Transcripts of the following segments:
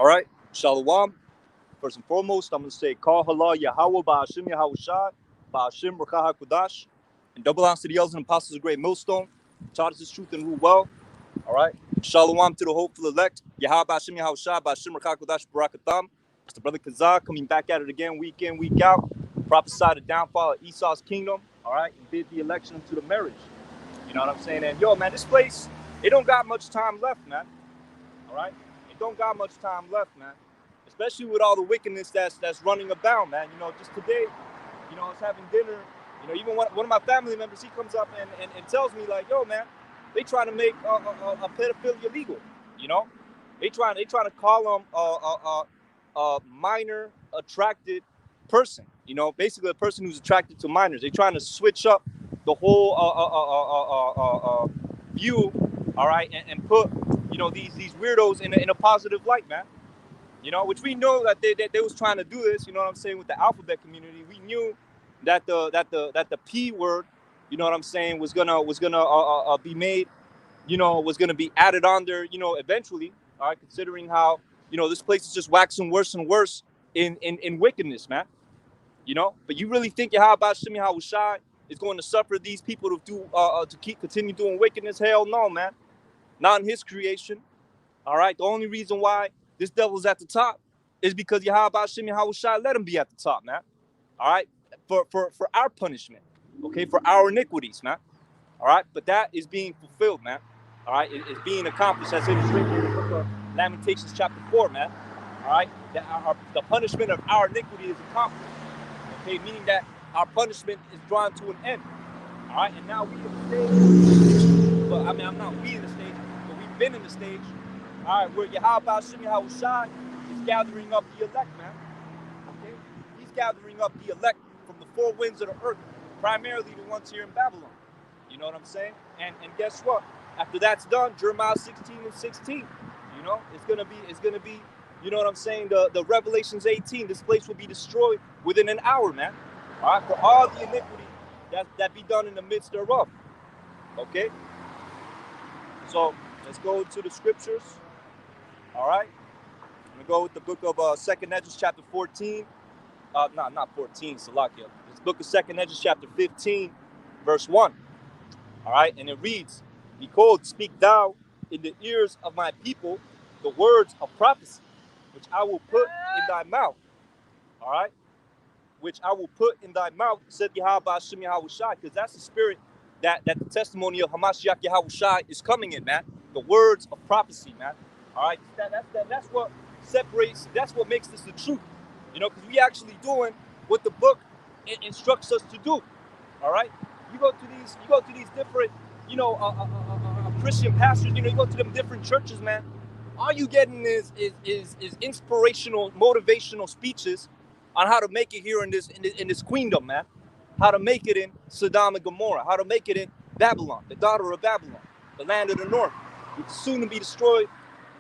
All right, Shalom. First and foremost, I'm going to say, Call Halal Yahweh Ba'ashim Yahushai, Ba'ashim Rakah HaKudash, and double honors to the elders and apostles of Great Millstone, taught us this truth and rule well. All right, Shalom to the hopeful elect, Yahweh Ba'ashim Yahushai, Ba'ashim Rakah HaKudash, Barakatam. It's the brother Kazak coming back at it again, week in, week out. Prophesy the downfall of Esau's kingdom, all right, and bid the election into the marriage. You know what I'm saying? And yo, man, this place, it don't got much time left, man. All right? It don't got much time left, man. Especially with all the wickedness that's running about, man. You know, just today, you know, I was having dinner. You know, even one of my family members, he comes up and tells me, like, yo, man, they trying to make a pedophilia legal. You know? They trying to call them a minor attracted person. You know, basically a person who's attracted to minors. They trying to switch up the whole view, all right, and put, you know, these weirdos in a positive light, man. You know, which we know that they was trying to do this. You know what I'm saying, with the alphabet community. We knew that the P word, you know what I'm saying, was gonna be made, you know, was gonna be added on there, you know, eventually. All right, considering how, you know, this place is just waxing worse and worse in wickedness, man. You know, but you really think Yahweh Shimi Hawashai is going to suffer these people to do to continue doing wickedness? Hell no, man. Not in his creation. All right. The only reason why this devil's at the top is because Yahweh Shimi Hawashai let him be at the top, man. All right. For our punishment. Okay. For our iniquities, man. All right. But that is being fulfilled, man. All right. It's being accomplished as it is written in the book of Lamentations chapter 4, man. All right. That the punishment of our iniquity is accomplished. Okay, meaning that our punishment is drawn to an end. All right, and now we in the stage. But I mean, I'm not we in the stage, but we've been in the stage. All right, where Yahweh Shimi Hawashai is gathering up the elect, man. Okay, he's gathering up the elect from the four winds of the earth, primarily the ones here in Babylon. You know what I'm saying? And guess what? After that's done, Jeremiah 16:16. You know, it's gonna be. You know what I'm saying? The Revelations 18, this place will be destroyed within an hour, man. All right, for all the iniquity that be done in the midst thereof. Okay? So let's go to the scriptures. All right? I'm going to go with the book of 2nd Ezra chapter 14. Not 14, Salakia. It's book of 2nd Ezra chapter 15, verse 1. All right? And it reads, Behold, speak thou in the ears of my people the words of prophecy, which I will put in thy mouth. All right? Which I will put in thy mouth, said Yahweh Shimi Hawashai, because that's the spirit that the testimony of Hamashiach Yahushai is coming in, man. The words of prophecy, man. All right? That's what separates, that's what makes this the truth. You know, because we actually doing what the book instructs us to do. All right? You go to these different, you know, Christian pastors, you know, you go to them different churches, man. All you getting is inspirational, motivational speeches on how to make it here in this queendom, man. How to make it in Sodom and Gomorrah. How to make it in Babylon, the daughter of Babylon, the land of the north, which is soon to be destroyed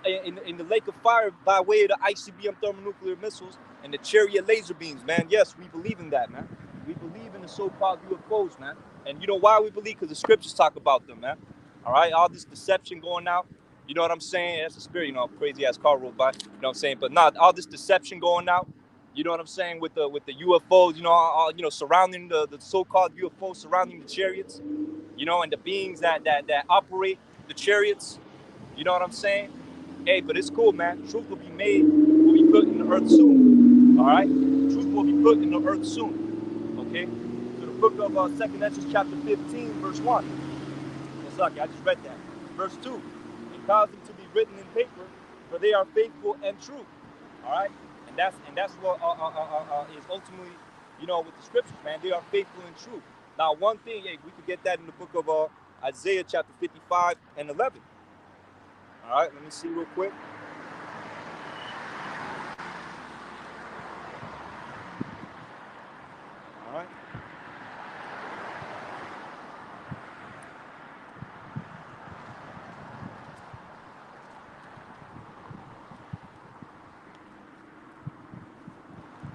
in the lake of fire by way of the ICBM thermonuclear missiles and the chariot laser beams, man. Yes, we believe in that, man. We believe in the so-called UFOs, man. And you know why we believe? Because the scriptures talk about them, man. All right, all this deception going out. You know what I'm saying? That's the spirit, you know, crazy ass car rolled by. You know what I'm saying? But not all this deception going out. You know what I'm saying? With the UFOs, you know, all, you know, surrounding the so-called UFOs, surrounding the chariots, you know, and the beings that operate the chariots. You know what I'm saying? Hey, but it's cool, man. Truth will be put in the earth soon. All right? Truth will be put in the earth soon. Okay? So the book of 2nd Ezra chapter 15, verse 1. It's lucky, I just read that. Verse 2. And cause them to be written in paper, for they are faithful and true. All right? And that's what is ultimately, you know, with the scriptures, man. They are faithful and true. Now, one thing, hey, we could get that in the book of Isaiah chapter 55 and 11. All right, let me see real quick. All right.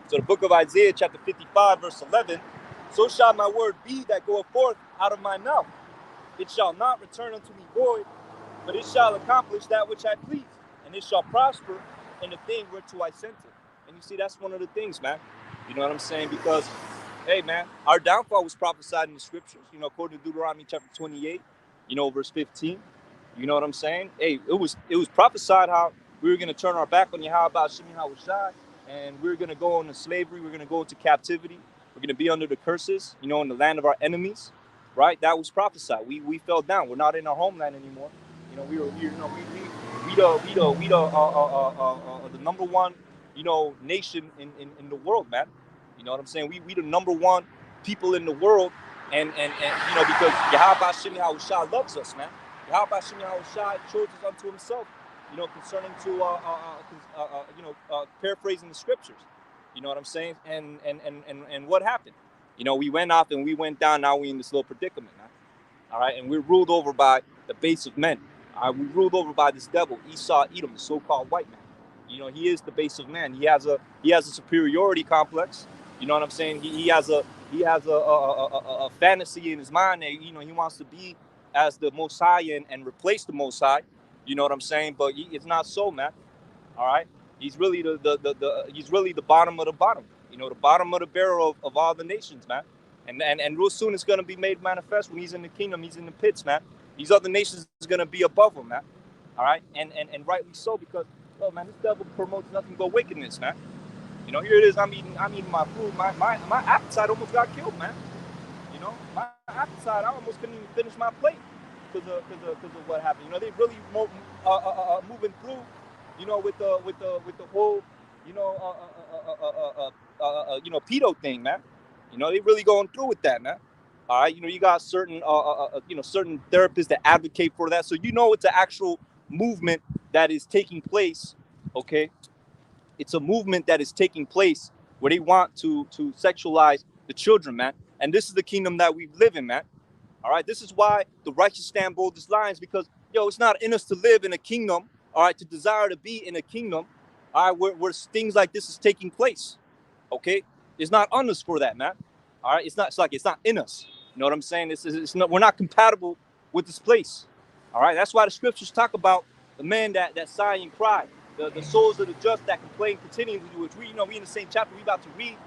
So the book of Isaiah chapter 55 verse 11, so shall my word be that goeth forth out of my mouth. It shall not return unto me void, but it shall accomplish that which I please, and it shall prosper and the thing whereto I sent it. And you see, that's one of the things, man. You know what I'm saying? Because, hey, man, our downfall was prophesied in the scriptures, according to Deuteronomy chapter 28, verse 15. You know what I'm saying? Hey, it was prophesied how we were going to turn our back on Yahweh Shemi Hawashai, and we were going to go into slavery. We're going to go into captivity. We're going to be under the curses, in the land of our enemies, right? That was prophesied. We fell down. We're not in our homeland anymore. We the number one, nation in the world, man. You know what I'm saying? We the number one people in the world, and because Yahweh Shemi Hawashai loves us, man. Yahweh Shemi Hawashai chose us unto himself, concerning to paraphrasing the scriptures. You know what I'm saying? And what happened? We went off and we went down. Now we in this little predicament, man. All right, and we're ruled over by the base of men. We ruled over by this devil, Esau, Edom, the so-called white man. He is the base of man. He has a superiority complex. You know what I'm saying? He has a fantasy in his mind that he wants to be as the Most High and replace the Most High. You know what I'm saying? But it's not so, man. All right, he's really he's really the bottom of the bottom. The bottom of the barrel of all the nations, man. And real soon it's gonna be made manifest when he's in the kingdom. He's in the pits, man. These other nations is gonna be above him, man. All right, and rightly so, because, oh man, this devil promotes nothing but wickedness, man. Here it is. I'm eating my food. My appetite almost got killed, man. My appetite. I almost couldn't even finish my plate because of what happened. They really moving through. With the whole, pedo thing, man. They really going through with that, man. All right, you got certain, certain therapists that advocate for that. So it's an actual movement that is taking place. Okay, it's a movement that is taking place where they want to sexualize the children, man. And this is the kingdom that we live in, man. All right, this is why the righteous stand bold as lions, because it's not in us to live in a kingdom. All right, to desire to be in a kingdom. All right, where things like this is taking place. Okay, it's not on us for that, man. All right, it's not in us. You know what I'm saying? We're not compatible with this place. All right, that's why the scriptures talk about the men that sigh and cry, the souls of the just that complain continually, which we in the same chapter we about to read,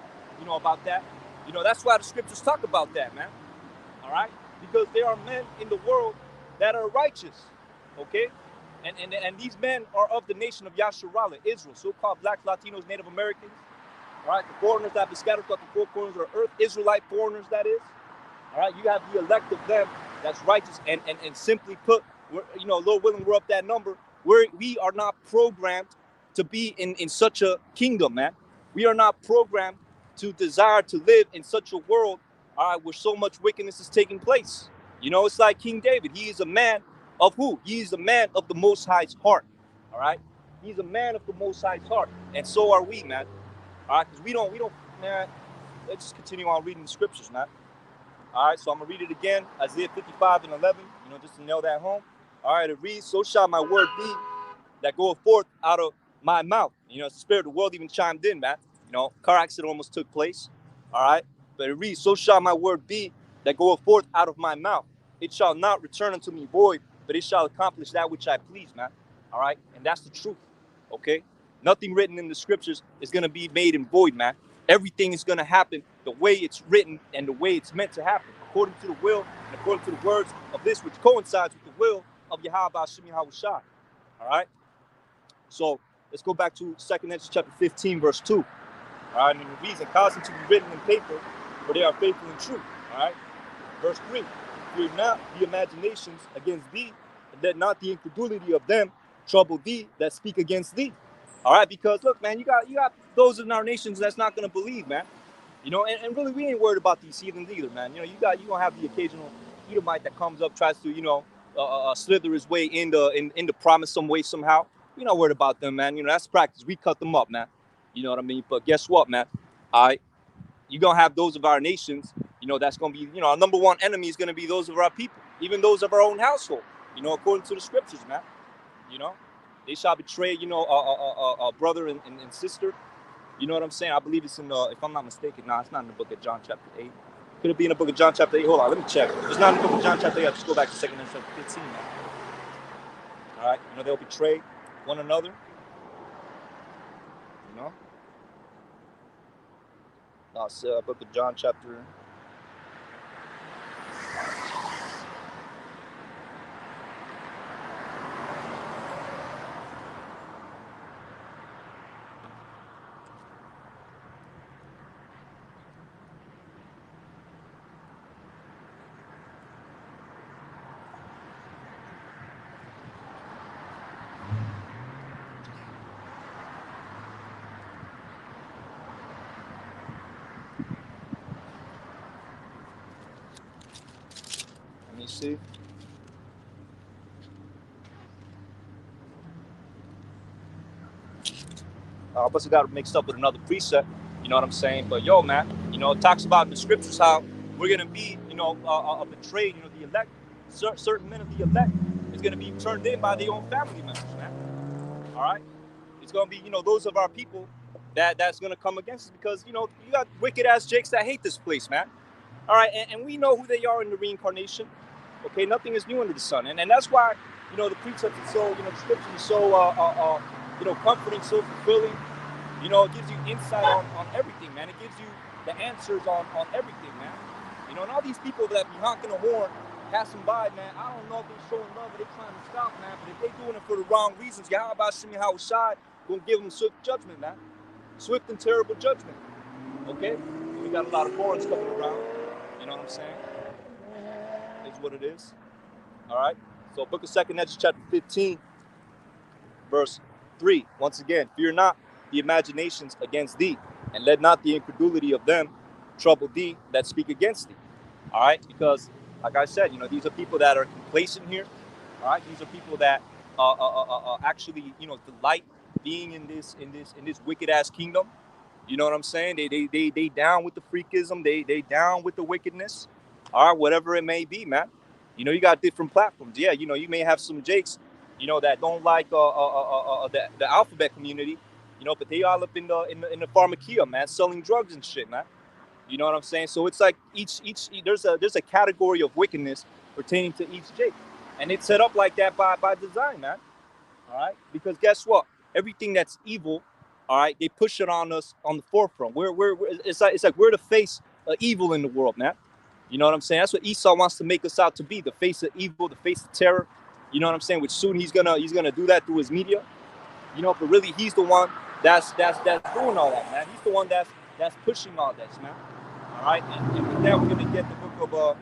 about that. That's why the scriptures talk about that, man. All right, because there are men in the world that are righteous. Okay, and these men are of the nation of Yasharala, Israel, so-called blacks, Latinos, Native Americans. All right, the foreigners that have been scattered throughout the four corners of the earth, Israelite foreigners, that is. All right, you have the elect of them that's righteous, and simply put, Lord willing, we're up that number. We are not programmed to be in such a kingdom, man. We are not programmed to desire to live in such a world, all right, where so much wickedness is taking place. It's like King David. He is a man of who? He is a man of the Most High's heart. All right, he's a man of the Most High's heart, and so are we, man. All right, because we don't, man. Let's just continue on reading the scriptures, man. All right, so I'm gonna read it again, Isaiah 55 and 11. Just to nail that home. All right, it reads, "So shall my word be that goeth forth out of my mouth." The spirit of the world even chimed in, man. Car accident almost took place. All right, but it reads, "So shall my word be that goeth forth out of my mouth. It shall not return unto me void, but it shall accomplish that which I please," man. All right, and that's the truth. Okay, nothing written in the scriptures is gonna be made in void, man. Everything is gonna happen the way it's written and the way it's meant to happen, according to the will and according to the words of this, which coincides with the will of Yahweh Shemi Hawashai. All right. So let's go back to 2 Ezra chapter 15, verse 2. All right, and it reads, "And cause them to be written in paper, for they are faithful and true." All right. Verse 3. "Fear not the imaginations against thee, and let not the incredulity of them trouble thee that speak against thee." All right, because look, man, you got those in our nations that's not gonna believe, man. And really we ain't worried about these heathens either, man. You gonna have the occasional Edomite that comes up, tries to, slither his way into promise some way, somehow. We're not worried about them, man. That's practice. We cut them up, man. You know what I mean? But guess what, man? All right, you're gonna have those of our nations, that's gonna be, our number one enemy is gonna be those of our people, even those of our own household, according to the scriptures, man. They shall betray, a brother and sister. You know what I'm saying? I believe it's in if I'm not mistaken, it's not in the book of John chapter 8. Could it be in the book of John chapter 8? Hold on, let me check. If it's not in the book of John chapter 8, I'll just go back to 2 Ezra chapter 15 now. All right, they'll betray one another. know. Book of John, chapter. Let me see. I must have got it mixed up with another precept. You know what I'm saying? But yo, man, it talks about in the scriptures how we're gonna be, betrayed. The elect, certain men of the elect, is gonna be turned in by their own family members, man. All right, it's gonna be, those of our people that's gonna come against us because you got wicked ass jakes that hate this place, man. All right, and we know who they are in the reincarnation. Okay, nothing is new under the sun, and that's why the precept is so, the scripture is so comforting, so fulfilling. It gives you insight on everything, man. It gives you the answers on everything, man. And all these people that be honking a horn, passing by, man, I don't know if they're showing love or they're trying to stop, man. But if they're doing it for the wrong reasons, Yahweh Shemi Hawashai gonna give them swift judgment, man. Swift and terrible judgment. Okay? We got a lot of horns coming around. You know what I'm saying? It's what it is. All right? So, Book of 2nd Ezra, chapter 15, verse 3. Once again, fear not the imaginations against thee, and let not the incredulity of them trouble thee that speak against thee. All right, because like I said, these are people that are complacent here. All right, these are people that actually, delight being in this wicked ass kingdom. You know what I'm saying? They down with the freakism. They down with the wickedness. All right, whatever it may be, man. You got different platforms. Yeah, you may have some jakes, that don't like the alphabet community, but they all up in the pharmakia, man, selling drugs and shit, man. You know what I'm saying? So it's like each there's a category of wickedness pertaining to each jake, and it's set up like that by design, man. All right, because guess what? Everything that's evil, all right, they push it on us on the forefront. It's like we're the face of evil in the world, man. You know what I'm saying? That's what Esau wants to make us out to be, the face of evil, the face of terror. You know what I'm saying? Which soon he's gonna do that through his media. But really he's the one that's doing all that, man. He's the one that's pushing all this, man. All right, and with that we're gonna get the book of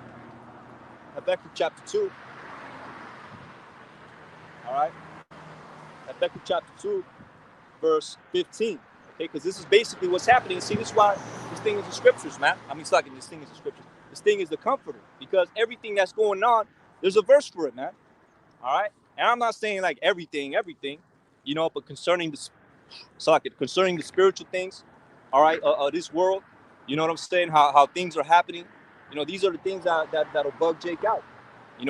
Habakkuk chapter 2. All right, Habakkuk chapter 2, verse 15. Okay, because this is basically what's happening. See, this is why this thing is the scriptures, man. I mean, it's like this thing is the scriptures. This thing is the comforter, because everything that's going on, there's a verse for it, man. All right, and I'm not saying like everything, but concerning concerning the spiritual things, all right, this world, you know what I'm saying? How things are happening. These are the things that'll bug Jake out.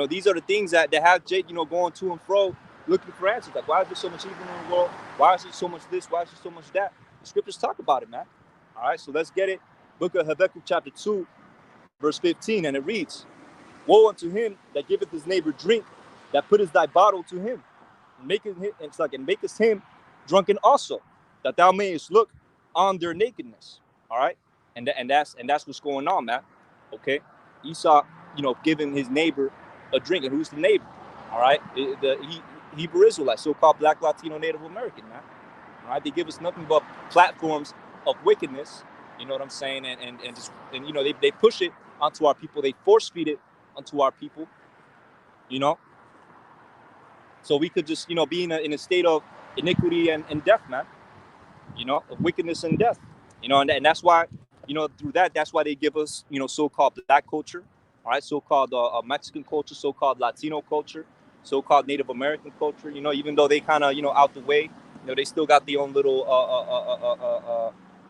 These are the things that have Jake, going to and fro, looking for answers. Like, why is there so much evil in the world? Why is there so much this? Why is there so much that? The scriptures talk about it, man. All right, so let's get it. Book of Habakkuk chapter 2, verse 15, and it reads, woe unto him that giveth his neighbor drink, that putteth thy bottle to him, and makest him drunken also, that thou mayest look on their nakedness. All right, and that's what's going on, man. Okay, Esau, giving his neighbor a drink, and who's the neighbor? All right, the Hebrew Israelite, so-called Black, Latino, Native American, man. All right, they give us nothing but platforms of wickedness. You know what I'm saying? And they push it onto our people. They force feed it onto our people. So we could just be in a state of iniquity and death, man. Of wickedness and death. And that's why through that's why they give us so-called black culture, all right, so-called Mexican culture, so-called Latino culture, so-called Native American culture. Even though they kind of out the way, they still got their own little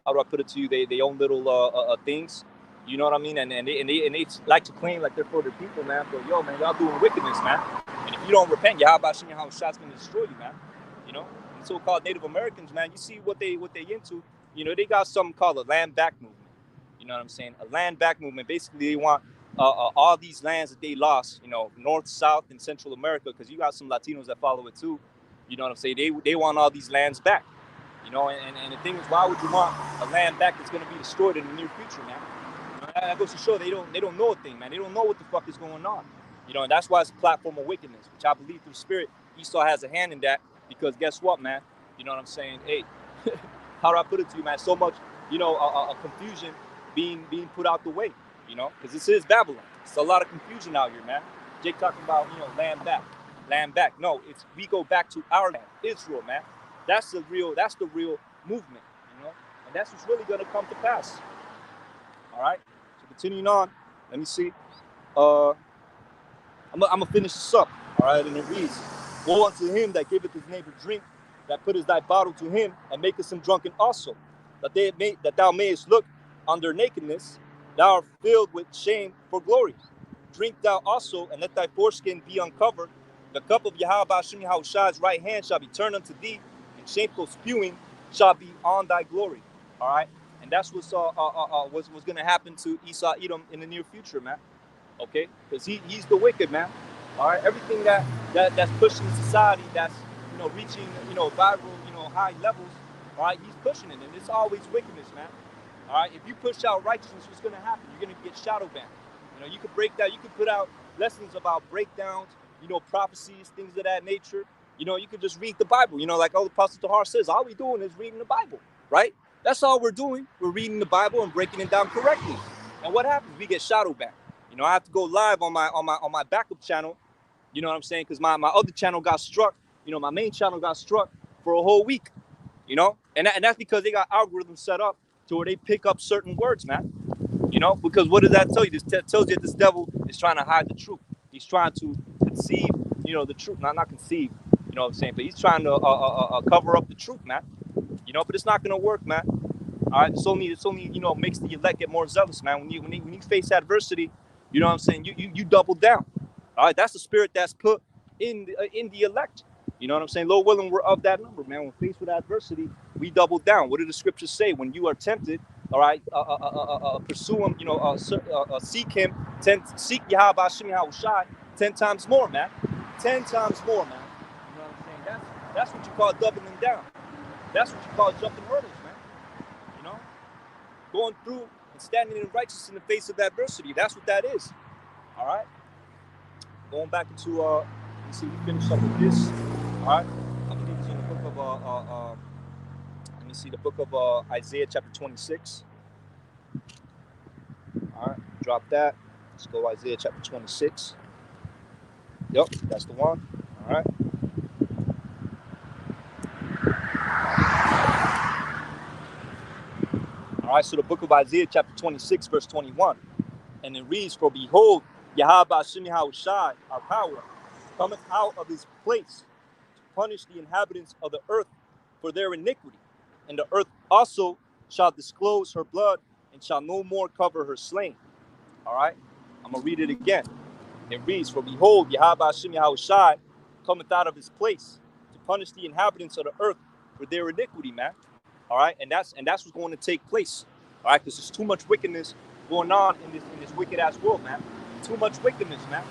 how do I put it to you? They own little things. You know what I mean? And they like to claim like they're for the people, man. But yo, man, y'all doing wickedness, man. And if you don't repent, Yahweh Shem how shots gonna destroy you, man. And so-called Native Americans, man, you see what they into. They got something called a land back movement. You know what I'm saying? A land back movement. Basically, they want all these lands that they lost, North, South, and Central America, because you got some Latinos that follow it too. You know what I'm saying? They want all these lands back. You know, and the thing is, why would you want a land back that's going to be destroyed in the near future, man? You know, that goes to show they don't know a thing, man. They don't know what the fuck is going on. You know, and that's why it's a platform of wickedness, which I believe through spirit, Esau has a hand in that, because guess what, man? You know what I'm saying? Hey, how do I put it to you, man? So much, you know, a confusion being put out the way, you know, because this is Babylon. It's a lot of confusion out here, man. Jake talking about, you know, land back. No, it's we go back to our land, Israel, man. That's the real movement, you know, and that's what's really gonna come to pass. All right. So continuing on, let me see. I'm gonna finish this up. All right, and it reads, "Woe unto him that giveth his neighbor drink, that putteth thy bottle to him, and maketh him drunken also, that thou mayest look on their nakedness, thou art filled with shame for glory. Drink thou also, and let thy foreskin be uncovered. The cup of Yahweh Hashem Yahushua's right hand shall be turned unto thee, and shameful spewing shall be on thy glory." All right, and that's what's going to happen to Esau Edom in the near future, man. Okay, because he's the wicked, man. All right, everything that's pushing society, that's, you know, reaching, you know, viral, you know, high levels. All right, he's pushing it, and it's always wickedness, man. All right, if you push out righteousness, what's going to happen? You're going to get shadow banned. You know, you could break that. You could put out lessons about breakdowns, you know, prophecies, things of that nature. You know, you could just read the Bible. You know, like the Apostle Tahar says, all we're doing is reading the Bible, right? That's all we're doing. We're reading the Bible and breaking it down correctly. And what happens? We get shadow banned. You know, I have to go live on my backup channel. You know what I'm saying? Because my other channel got struck. You know, my main channel got struck for a whole week. You know, and that's because they got algorithms set up to where they pick up certain words, man. You know, because what does that tell you? This tells you that this devil is trying to hide the truth. He's trying to conceive, you know, the truth. Not conceive, you know what I'm saying? But he's trying to cover up the truth, man. You know, but it's not gonna work, man. All right, it's only you know, makes the elect get more zealous, man. When you face adversity, you know what I'm saying? You double down. All right, that's the spirit that's put in the elect. You know what I'm saying? Lord willing, we're of that number, man. When faced with adversity, we double down. What do the scriptures say? When you are tempted, all right, pursue him. You know, seek him. Seek Yahweh Hashem Yahushai 10 times more, man. 10 times more, man. You know what I'm saying? That's what you call doubling down. That's what you call jumping hurdles, man. You know, going through and standing in righteousness in the face of adversity. That's what that is. All right. Going back into let's see, we finish up with this. All right. I believe it's in the book of let me see, the book of Isaiah chapter 26. All right, drop that. Let's go Isaiah chapter 26. Yep, that's the one. All right. All right, so the book of Isaiah chapter 26, verse 21. And it reads, "For behold, Yahweh Hashem Yahushai, our power, cometh out of his place to punish the inhabitants of the earth for their iniquity. And the earth also shall disclose her blood, and shall no more cover her slain." All right, I'm going to read it again. It reads, "For behold, Yahweh Hashem Yahushai cometh out of his place to punish the inhabitants of the earth for their iniquity," man. All right, and that's what's going to take place. All right, because there's too much wickedness going on in this wicked ass world, man. Too much wickedness, man.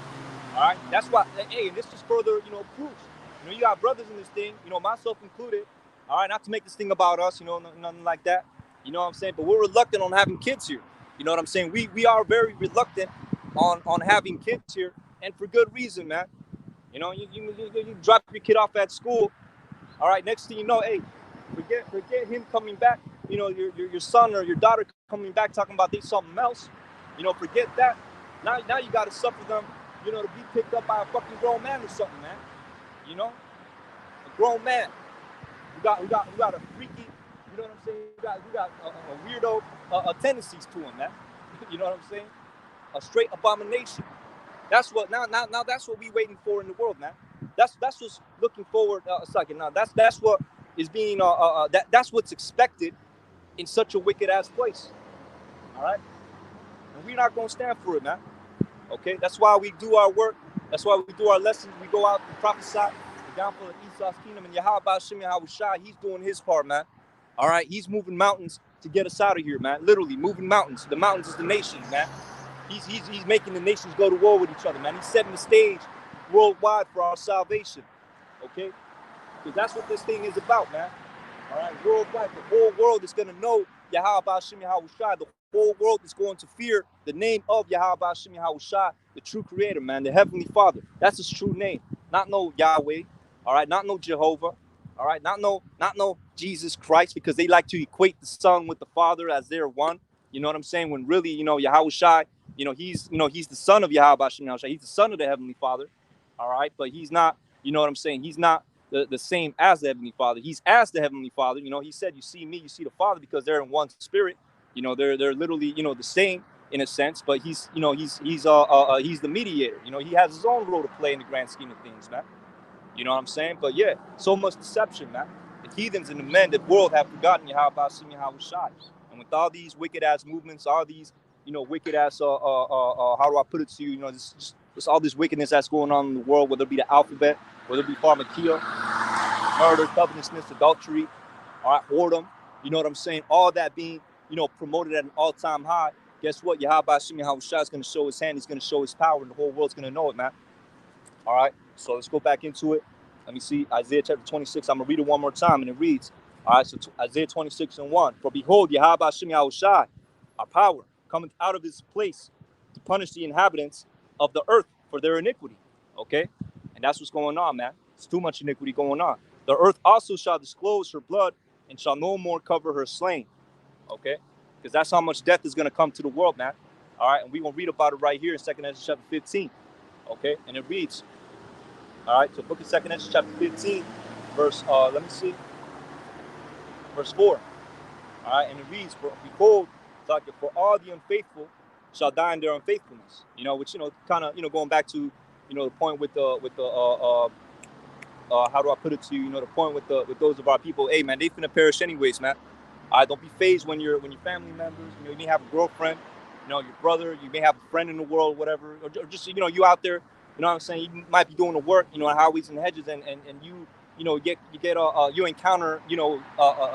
All right, that's why. Hey, and this is further, you know, proofs. You know, you got brothers in this thing, you know, myself included. All right, not to make this thing about us, you know, nothing like that. You know what I'm saying? But we're reluctant on having kids here. You know what I'm saying? We are very reluctant on having kids here, and for good reason, man. You know, you drop your kid off at school. All right, next thing you know, hey, forget him coming back. You know, your son or your daughter coming back talking about they something else. You know, forget that. Now you got to suffer them, you know, to be picked up by a fucking grown man or something, man. You know, a grown man. We got a freaky, you know what I'm saying? We got a weirdo tendencies to him, man. You know what I'm saying? A straight abomination. That's what now that's what we waiting for in the world, man. That's what's looking forward a second now. That's what is being that's what's expected in such a wicked ass place. All right, and we're not gonna stand for it, man. Okay, that's why we do our work. That's why we do our lessons. We go out and prophesy the downfall of Esau's kingdom, and Yahweh Hashem Yahushai, he's doing his part, man. All right, he's moving mountains to get us out of here, man. Literally moving mountains. The mountains is the nations, man. He's making the nations go to war with each other, man. He's setting the stage worldwide for our salvation, okay? Because that's what this thing is about, man. All right, worldwide, the whole world is going to know Yahweh Hashem Yahushua. The whole world is going to fear the name of Yahweh Hashem Yahushua, the true creator, man, the heavenly father. That's his true name. Not no Yahweh, all right, not no Jehovah, all right, not no Jesus Christ, because they like to equate the son with the father as they're one. You know what I'm saying? When really, Yahushua, he's the son of Yahweh Hashem Yahushua. He's the son of the heavenly father, all right, but he's not, you know what I'm saying? He's not the same as the heavenly father. He's as the heavenly father. He said, you see me, you see the father, because they're in one spirit. They're literally, the same in a sense, but he's the mediator. He has his own role to play in the grand scheme of things, man. You know what I'm saying? But yeah, so much deception, man. The heathens and the men of the world have forgotten Yahweh Shem Yahushua. And with all these wicked ass movements, all these, wicked ass, how do I put it to you? Just all this wickedness that's going on in the world, whether it be the alphabet, whether it be pharmakia, murder, covetousness, adultery, all right, whoredom, you know what I'm saying? All that being, promoted at an all-time high. Guess what? Yahweh Shem Yahushua is going to show his hand. He's going to show his power, and the whole world's going to know it, man. All right, so let's go back into it. Let me see Isaiah chapter 26. I'm going to read it one more time, and it reads, all right, so Isaiah 26:1. For behold, Yahweh Shem Yahushua, our power, cometh out of his place to punish the inhabitants of the earth for their iniquity. Okay? And that's what's going on, man. It's too much iniquity going on. The earth also shall disclose her blood and shall no more cover her slain. Okay? Because that's how much death is going to come to the world, man. All right, and we're going to read about it right here in 2 Ezra chapter 15. Okay? And it reads, all right, so book of 2 Ezra chapter 15, verse, verse 4. All right, and it reads, for behold, for all the unfaithful shall die in their unfaithfulness. Which, kind of, going back to, the point with the how do I put it to you? The point with those of our people, hey man, they finna perish anyways, man. All right, don't be phased when your family members, you may have a girlfriend, your brother, you may have a friend in the world, whatever, or just you out there, you know what I'm saying? You might be doing the work, on highways and hedges, and you you encounter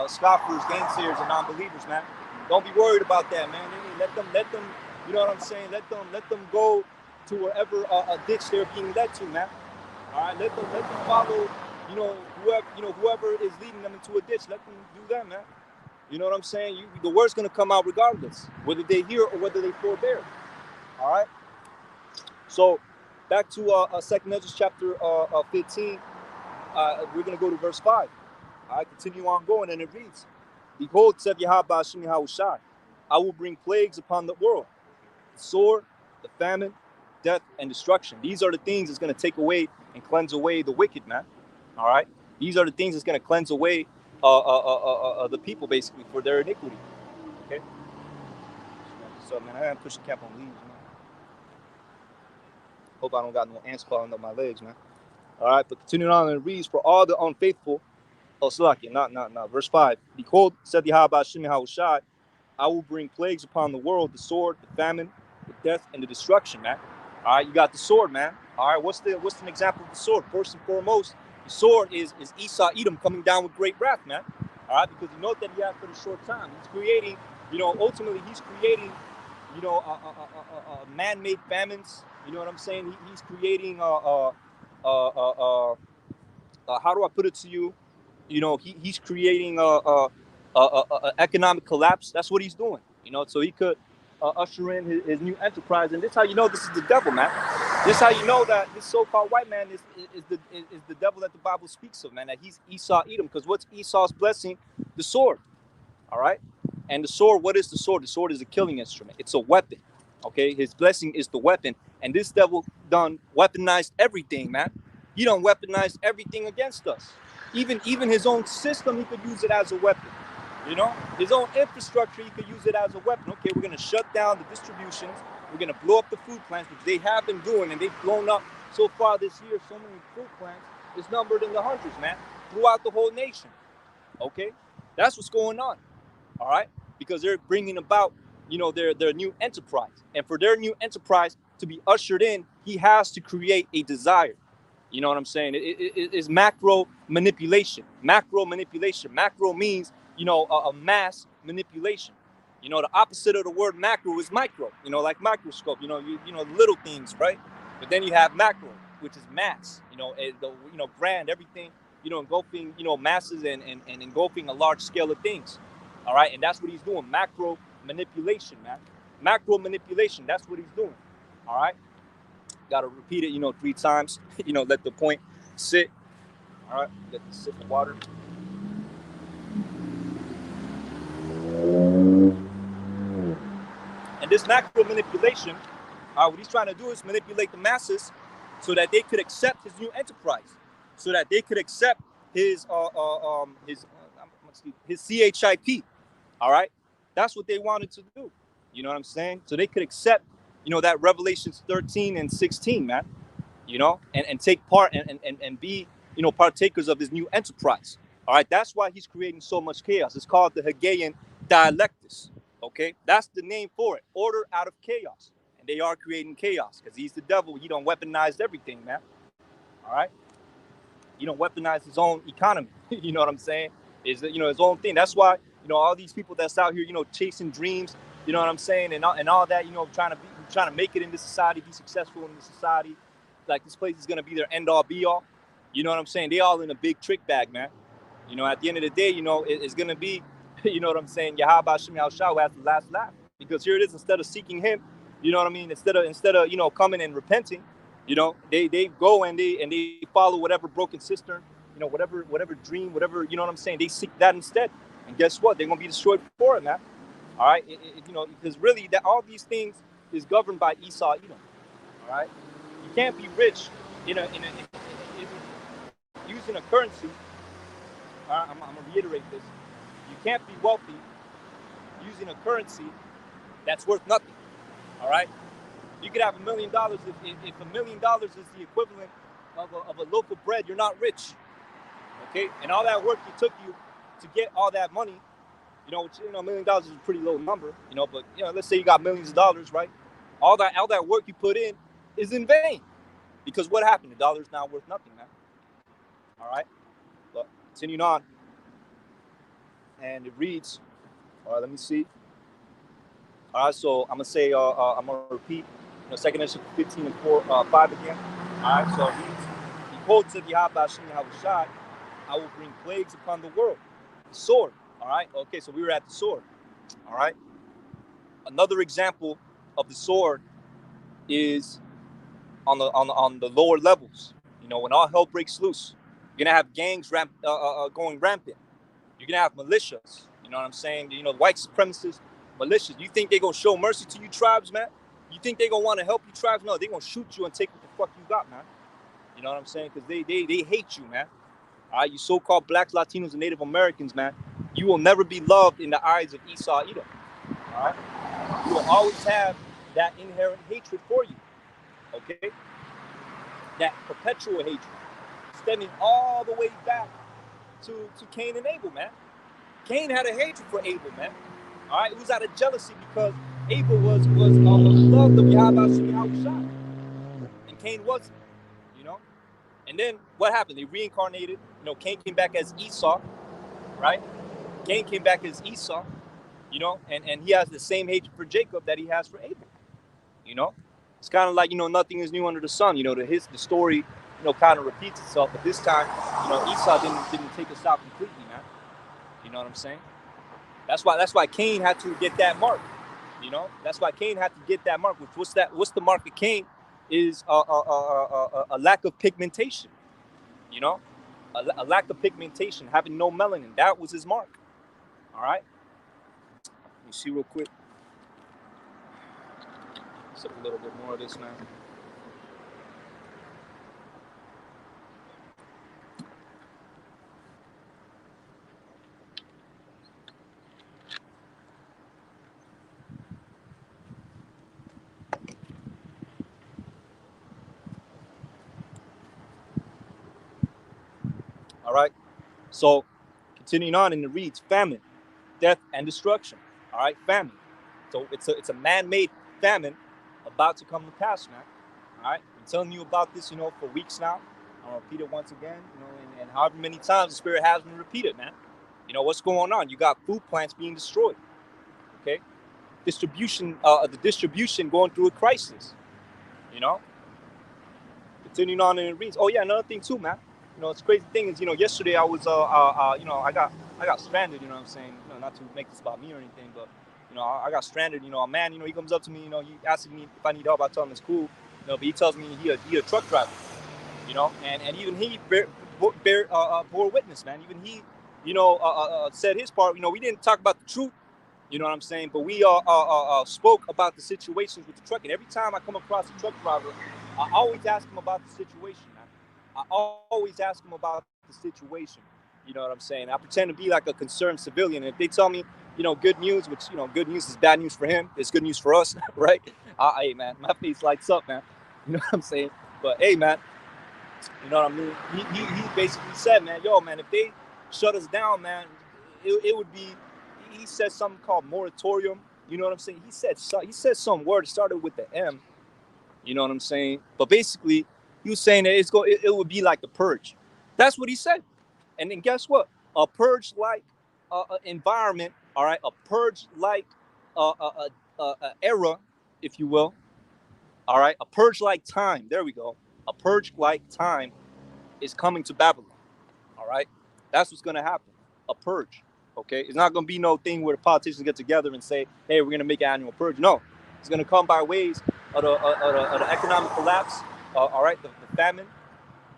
scoffers, gainsayers, and non-believers, man. Don't be worried about that, man. Let them, you know what I'm saying? Let them go to wherever a ditch they're being led to, man. All right, let them follow, whoever is leading them into a ditch. Let them do that, man. You know what I'm saying? The word's gonna come out regardless, whether they hear or whether they forbear. All right. So back to 2 Ezra chapter 15. We're gonna go to verse 5. All right, continue on going, and it reads, behold, said Yahweh Hashem Yahushua, I will bring plagues upon the world, the sword, the famine, death, and destruction. These are the things that's going to take away and cleanse away the wicked, man. All right? These are the things that's going to cleanse away the people, basically, for their iniquity. Okay? So, man, I gotta push the cap on leaves, man. Hope I don't got no ants crawling up my legs, man. All right, but continuing on, and it reads, for all the unfaithful, not. Verse 5. Behold, said the Yahweh Hashem Yahushua, I will bring plagues upon the world, the sword, the famine, the death, and the destruction, man. All right, you got the sword, man. All right, what's an example of the sword? First and foremost, the sword is Esau Edom coming down with great wrath, man. All right, because you know that he had for the short time. He's creating, ultimately he's creating, man-made famines. You know what I'm saying? He's creating, how do I put it to you? He's creating a economic collapse. That's what he's doing. So he could usher in his new enterprise. And this is how you know this is the devil, man. This is how you know that this so-called white man is the devil that the Bible speaks of, man. That he's Esau Edom. Because what's Esau's blessing? The sword. All right. And the sword, what is the sword? The sword is a killing instrument. It's a weapon. Okay. His blessing is the weapon. And this devil done weaponized everything, man. He done weaponized everything against us. Even his own system, he could use it as a weapon. His own infrastructure, he could use it as a weapon. Okay, we're going to shut down the distributions. We're going to blow up the food plants, which they have been doing, and they've blown up so far this year. So many food plants, it's numbered in the hundreds, man, throughout the whole nation. Okay, that's what's going on. All right, because they're bringing about, their new enterprise, and for their new enterprise to be ushered in, he has to create a desire. You know what I'm saying? It's macro manipulation. Macro manipulation. Macro means, a mass manipulation. The opposite of the word macro is micro. Like microscope. Little things, right? But then you have macro, which is mass. Grand, everything. engulfing, masses and engulfing a large scale of things. All right, and that's what he's doing. Macro manipulation, man. Macro manipulation. That's what he's doing. All right, got to repeat it, 3 times. Let the point sit. All right, get the sip of water. And this macro manipulation, what he's trying to do is manipulate the masses so that they could accept his new enterprise, so that they could accept his CHIP. All right, that's what they wanted to do. You know what I'm saying? So they could accept, that Revelations 13 and 16, man. And take part and be, partakers of his new enterprise. All right, that's why he's creating so much chaos. It's called the Hegelian dialectus. Okay, that's the name for it. Order out of chaos, and they are creating chaos because he's the devil. He don't weaponize everything, man. All right, he don't weaponize his own economy. You know what I'm saying? Is his own thing. That's why all these people that's out here, chasing dreams. You know what I'm saying, and all that. Trying to make it in this society, be successful in this society. Like this place is gonna be their end all be all. You know what I'm saying? They all in a big trick bag, man. At the end of the day, it's gonna be, you know what I'm saying, Yahweh Shem Yahushua who has the last laugh. Because here it is, instead of seeking him, you know what I mean, instead of coming and repenting, they go and they follow whatever broken cistern, whatever dream, whatever, you know what I'm saying, they seek that instead. And guess what? They're gonna be destroyed for it, man. All right, because really that all these things is governed by Esau Edom. All right, you can't be rich in using a currency. I'm gonna reiterate this. You can't be wealthy using a currency that's worth nothing. All right, you could have $1 million if $1 million is the equivalent of a loaf of bread. You're not rich. Okay, and all that work it took you to get all that money. $1 million is a pretty low number. But let's say you got millions of dollars, right? All that work you put in is in vain. Because what happened? The dollar is now worth nothing, man. All right. But continuing on, and it reads. All right, let me see. All right, so I'm gonna say, I'm gonna repeat, 2 Issachar 15 and 5 again. All right, so it reads. He quotes of Yahweh Shem Yahushua, I will bring plagues upon the world. The sword. All right. Okay, so we were at the sword. All right. Another example of the sword is on the lower levels. When all hell breaks loose, you're gonna have gangs going rampant. You're gonna have militias. You know what I'm saying? White supremacist militias. You think they're gonna show mercy to you tribes, man? You think they're gonna want to help you tribes? No, they're gonna shoot you and take what the fuck you got, man. You know what I'm saying? Because they hate you, man. All right, you so-called blacks, Latinos, and Native Americans, man. You will never be loved in the eyes of Esau Edom. All right, you will always have that inherent hatred for you. Okay, that perpetual hatred, stemming all the way back to Cain and Abel, man. Cain had a hatred for Abel, man. All right, it was out of jealousy because Abel was loved of Yahweh Shem Yahushua, and Cain wasn't. And then what happened? They reincarnated. Cain came back as Esau, right? Cain came back as Esau, and he has the same hatred for Jacob that he has for Abel. It's kind of like, nothing is new under the sun. The story, kind of repeats itself. But this time, Esau didn't take us out completely, man. You know what I'm saying? That's why Cain had to get that mark. That's why Cain had to get that mark. What's the mark of Cain? Is a lack of pigmentation. A lack of pigmentation, having no melanin. That was his mark. All right. Let me see real quick. Sip a little bit more of this, man. All right. So, continuing on, and it reads famine, death, and destruction. All right, famine. So it's a man-made famine about to come to pass, man. All right, I'm telling you about this, for weeks now. I'll repeat it once again, and however many times the Spirit has me repeat it, man. What's going on? You got food plants being destroyed. Okay, the distribution going through a crisis. Continuing on, and it reads. Oh yeah, another thing too, man. You know, it's crazy thing is, you know, yesterday I was, you know, I got stranded. You know what I'm saying? You know, not to make this about me or anything, but you know, I got stranded. You know, a man, you know, he comes up to me, you know, he asking me if I need help. I tell him it's cool. You know, but he tells me he a truck driver. You know, and even he bore witness, man. Even he, you know, said his part. You know, we didn't talk about the truth. You know what I'm saying? But we spoke about the situations with the truck. And every time I come across a truck driver, I always ask him about the situation, man. I always ask him about the situation. You know what I'm saying? I pretend to be like a concerned civilian. And if they tell me, you know, good news, which, you know, good news is bad news for him, it's good news for us, right? Hey, man, my face lights up, man. You know what I'm saying? But hey, man, you know what I mean? He basically said, man, yo, man, if they shut us down, man, it would be. He said something called moratorium. You know what I'm saying? He said some word started with the M. You know what I'm saying? But basically, he was saying that it would be like the purge. That's what he said. And then guess what? A purge like environment. All right, a purge like era, if you will. All right, a purge like time. There we go. A purge like time is coming to Babylon. All right, that's what's gonna happen. A purge. Okay, it's not gonna be no thing where the politicians get together and say, "Hey, we're gonna make an annual purge." No, it's gonna come by ways of the economic collapse. All right, the famine.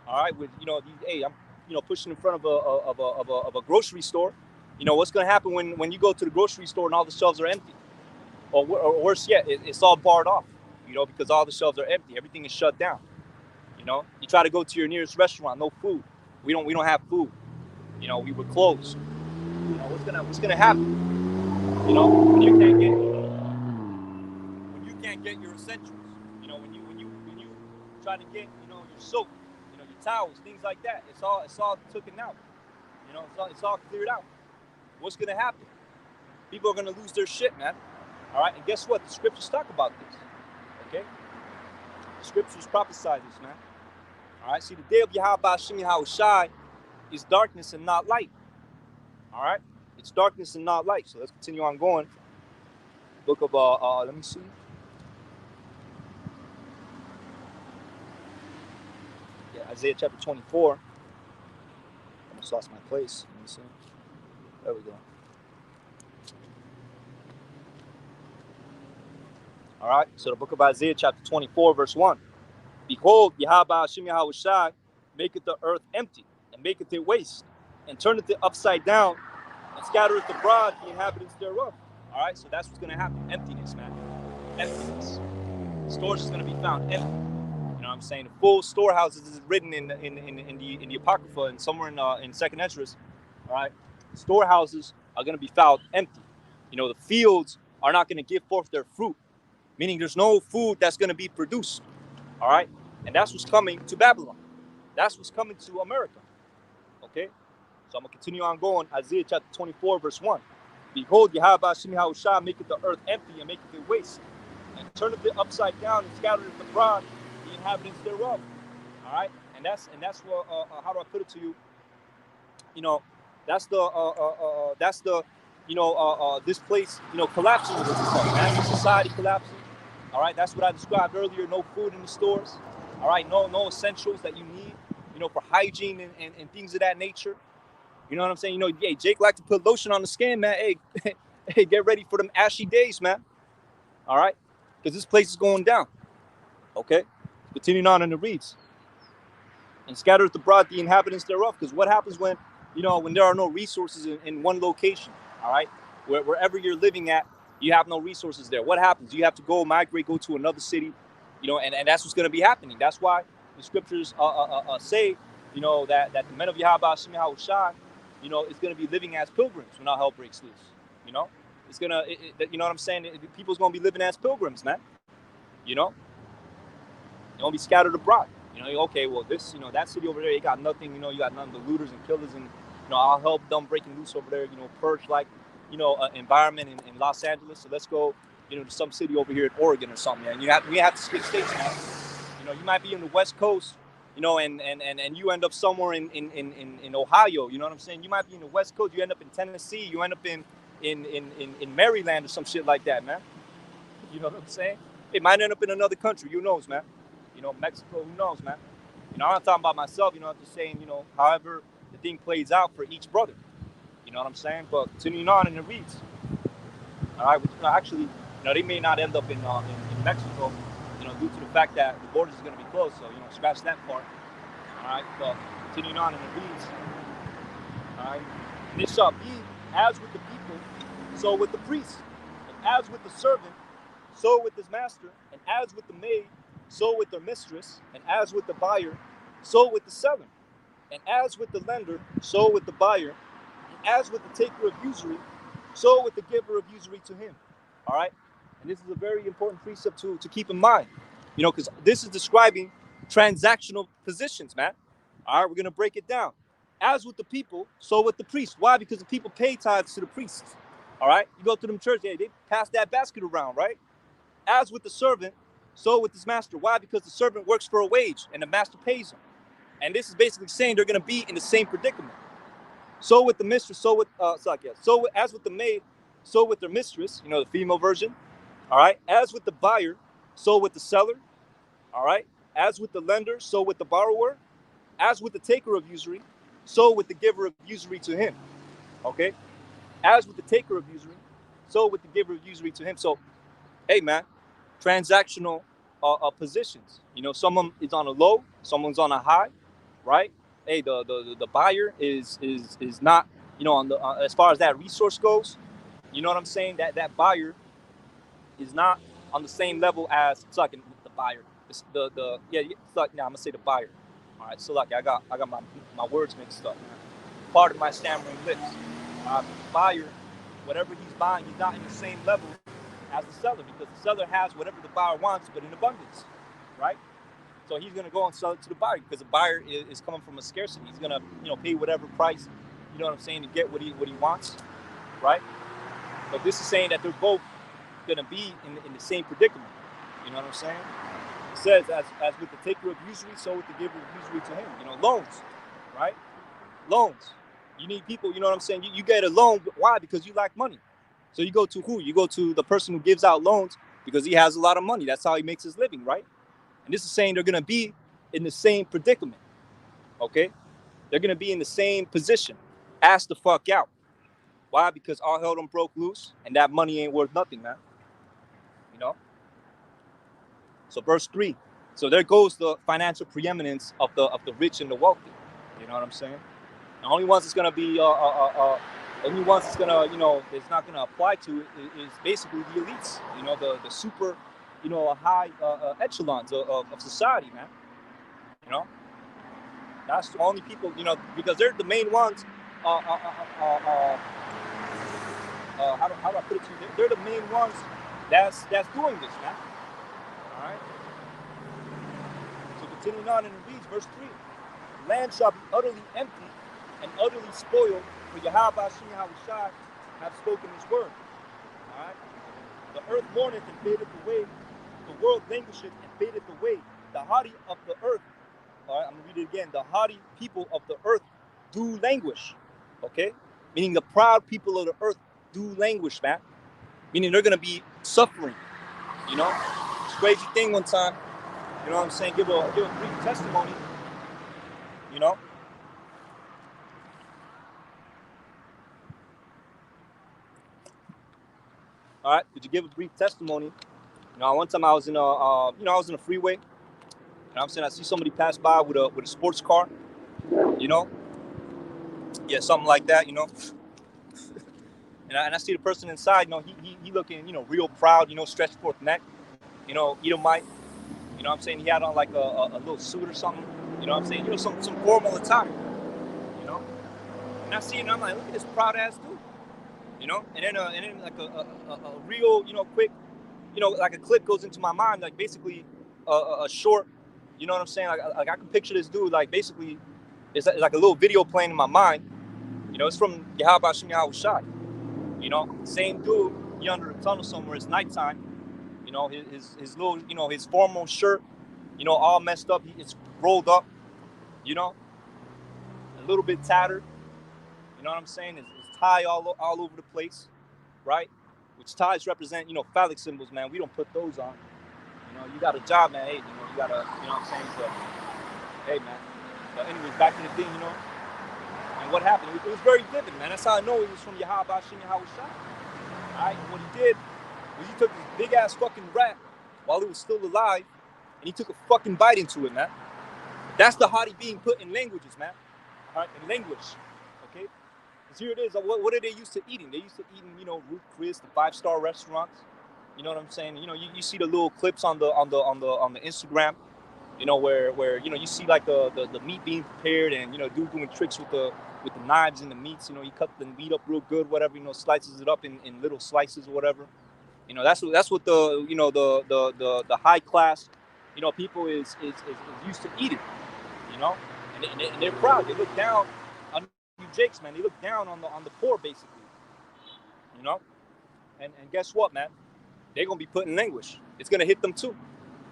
All right, with you know, hey, I'm you know pushing in front of a grocery store. You know what's gonna happen when you go to the grocery store and all the shelves are empty, or worse yet, it's all barred off. You know, because all the shelves are empty, everything is shut down. You know, you try to go to your nearest restaurant, no food. We don't have food. You know, we were closed. You know, what's gonna happen? You know, when you can't get your essentials. You know, when you try to get you know your soap, you know your towels, things like that. It's all taken out. You know, it's all cleared out. What's gonna happen? People are gonna lose their shit, man. All right, and guess what? The scriptures talk about this. Okay, the scriptures prophesy this, man. All right, see the day of Yahweh Hashem Yahushai is darkness and not light. All right, it's darkness and not light. So let's continue on going. Book of let me see. Yeah, Isaiah chapter 24. I almost lost my place. Let me see. There we go. All right. So the book of Isaiah chapter 24, verse 1. Behold, Yahweh Hashem Yahushai maketh the earth empty, and maketh it waste, and turneth it upside down, and scattereth abroad the inhabitants thereof. All right. So that's what's going to happen. Emptiness, man. Emptiness. Storage is going to be found empty. You know what I'm saying? The full storehouses is written in the Apocrypha and somewhere in Second Esdras. All right, storehouses are going to be found empty. You know, the fields are not going to give forth their fruit, meaning there's no food that's going to be produced. All right, and that's what's coming to Babylon. That's what's coming to America. Okay, so I'm gonna continue on going. Isaiah chapter 24, verse 1. Behold, Yahweh Hashem Yahushua maketh the earth empty and maketh it waste, and turneth it upside down and scattereth abroad the inhabitants thereof. All right, and that's what. How do I put it to you? You know, that's the this place collapsing with itself. Massive society collapsing. All right, that's what I described earlier. No food in the stores. All right, no essentials that you need. For hygiene and things of that nature. You know what I'm saying? Hey, Jake like to put lotion on the skin, man. Hey, hey, get ready for them ashy days, man. All right, because this place is going down. Okay, continuing on in the reads. And scattereth abroad the inhabitants thereof. Because what happens when there are no resources in one location? All right, wherever you're living at, you have no resources there. What happens? You have to go migrate, go to another city. And that's what's going to be happening. That's why the scriptures say, that the men of Yahweh Hashem Yahushai, is going to be living as pilgrims when our hell breaks loose. It's gonna, you know what I'm saying? People's going to be living as pilgrims, man. They won't be scattered abroad. Okay, well, this, that city over there, you got nothing. You got nothing but looters and killers, and I'll help them breaking loose over there. Purge like, environment in Los Angeles. So let's go, to some city over here in Oregon or something. And we have to switch states, man. You might be in the West Coast, and you end up somewhere in Ohio. You know what I'm saying? You might be in the West Coast. You end up in Tennessee. You end up in Maryland or some shit like that, man. You know what I'm saying? It might end up in another country. Who knows, man? Mexico. Who knows, man? You know, I'm not talking about myself. You know, I'm just saying, you know, however the thing plays out for each brother. You know what I'm saying? But continuing on, and it reads, all right, which, actually, you know, they may not end up in Mexico, you know, due to the fact that the borders is going to be closed. So, you know, scratch that part. All right, but continuing on, and it reads, all right, and it shall be as with the people, so with the priest, and as with the servant, so with his master, and as with the maid, so with their mistress, and as with the buyer, so with the seller, and as with the lender, so with the buyer, and as with the taker of usury, so with the giver of usury to him. All right? And this is a very important precept to keep in mind, you know, because this is describing transactional positions, man. All right, we're going to break it down. As with the people, so with the priest. Why? Because the people pay tithes to the priests. All right? You go to them church, they pass that basket around, right? As with the servant, so with his master. Why? Because the servant works for a wage and the master pays him. And this is basically saying they're going to be in the same predicament. So with the mistress, so as with the maid, so with their mistress, you know, the female version. All right. As with the buyer, so with the seller. All right. As with the lender, so with the borrower. As with the taker of usury, so with the giver of usury to him. Okay. As with the taker of usury, so with the giver of usury to him. So, hey, man, transactional positions. You know, someone is on a low, someone's on a high, right? Hey, the buyer is not, you know, on the as far as that resource goes. You know what I'm saying? That buyer is not on the same level as sucking the buyer. The yeah, suck. Now I'm gonna say the buyer. All right, so lucky. I got my words mixed up. Part of my stammering lips. The buyer, whatever he's buying, he's not in the same level as the seller, because the seller has whatever the buyer wants, but in abundance, right? So he's gonna go and sell it to the buyer because the buyer is coming from a scarcity. He's gonna, you know, pay whatever price, you know what I'm saying, to get what he wants, right? But this is saying that they're both gonna be in the same predicament. You know what I'm saying? It says, as with the taker of usury, so with the giver of usury to him. You know, loans, right? Loans. You need people. You know what I'm saying? You get a loan. Why? Because you lack money. So you go to who? You go to the person who gives out loans because he has a lot of money. That's how he makes his living, right? And this is saying they're going to be in the same predicament, okay? They're going to be in the same position. Ask the fuck out. Why? Because all hell done broke loose, and that money ain't worth nothing, man. You know? So verse 3. So there goes the financial preeminence of the rich and the wealthy. You know what I'm saying? The only ones it's going to be, only ones it's going to, you know, it's not going to apply to is basically the elites, you know, the super, you know, high echelons of society, man. You know, that's the only people, you know, because they're the main ones. How do I put it to you? They're the main ones that's doing this, man. All right. So continuing on, and it reads, verse 3: land shall be utterly empty and utterly spoiled, for Yahweh Shai have spoken his word. All right. The earth mourneth and fadeth away. The world languisheth and fadeth away. The haughty of the earth. All right, I'm gonna read it again. The haughty people of the earth do languish. Okay, meaning the proud people of the earth do languish, man. Meaning they're gonna be suffering. You know, it's a crazy thing one time. You know what I'm saying? Give a brief testimony. You know. All right, could you give a brief testimony? You know, one time I was in a freeway. You know what I'm saying? I see somebody pass by with a sports car. You know, yeah, something like that. You know. And I see the person inside, you know, he looking, you know, real proud, you know, stretched forth neck, you know, Edomite, you know what I'm saying? He had on like a little suit or something, you know what I'm saying? You know, some formal attire, you know? And I see it and I'm like, look at this proud ass dude, you know? And then like a real, you know, quick, you know, like a clip goes into my mind, like basically a short, you know what I'm saying? Like I can picture this dude, like basically, it's like a little video playing in my mind, you know, it's from Yahweh Shai. You know, same dude, he under a tunnel somewhere. It's nighttime. You know, his little, you know, his formal shirt, you know, all messed up. It's rolled up, you know, a little bit tattered. You know what I'm saying? His tie all over the place, right? Which ties represent, you know, phallic symbols, man. We don't put those on. You know, you got a job, man. Hey, you know, you gotta, you know what I'm saying? So, Hey, man. But anyways, back to the thing, you know. And what happened? It was very vivid, man. That's how I know it was from Yahweh Shem Yahweh Shai. All right. And what he did was he took this big ass fucking rat while it was still alive, and he took a fucking bite into it, man. That's the hottie being put in languages, man. All right, in language. Okay. Because here it is. What are they used to eating? They used to eating, you know, Ruth Chris, the 5-star restaurants. You know what I'm saying? You know, you see the little clips on the Instagram. You know, where you know you see like the meat being prepared, and you know dude doing tricks with the knives and the meats. You know, he cut the meat up real good, whatever. You know, slices it up in little slices or whatever. You know, that's what the you know the high class, you know, people is used to eating. You know, and they're proud. They look down on you Jakes, man. They look down on the poor basically. You know, and guess what, man? They're gonna be put in language. It's gonna hit them too.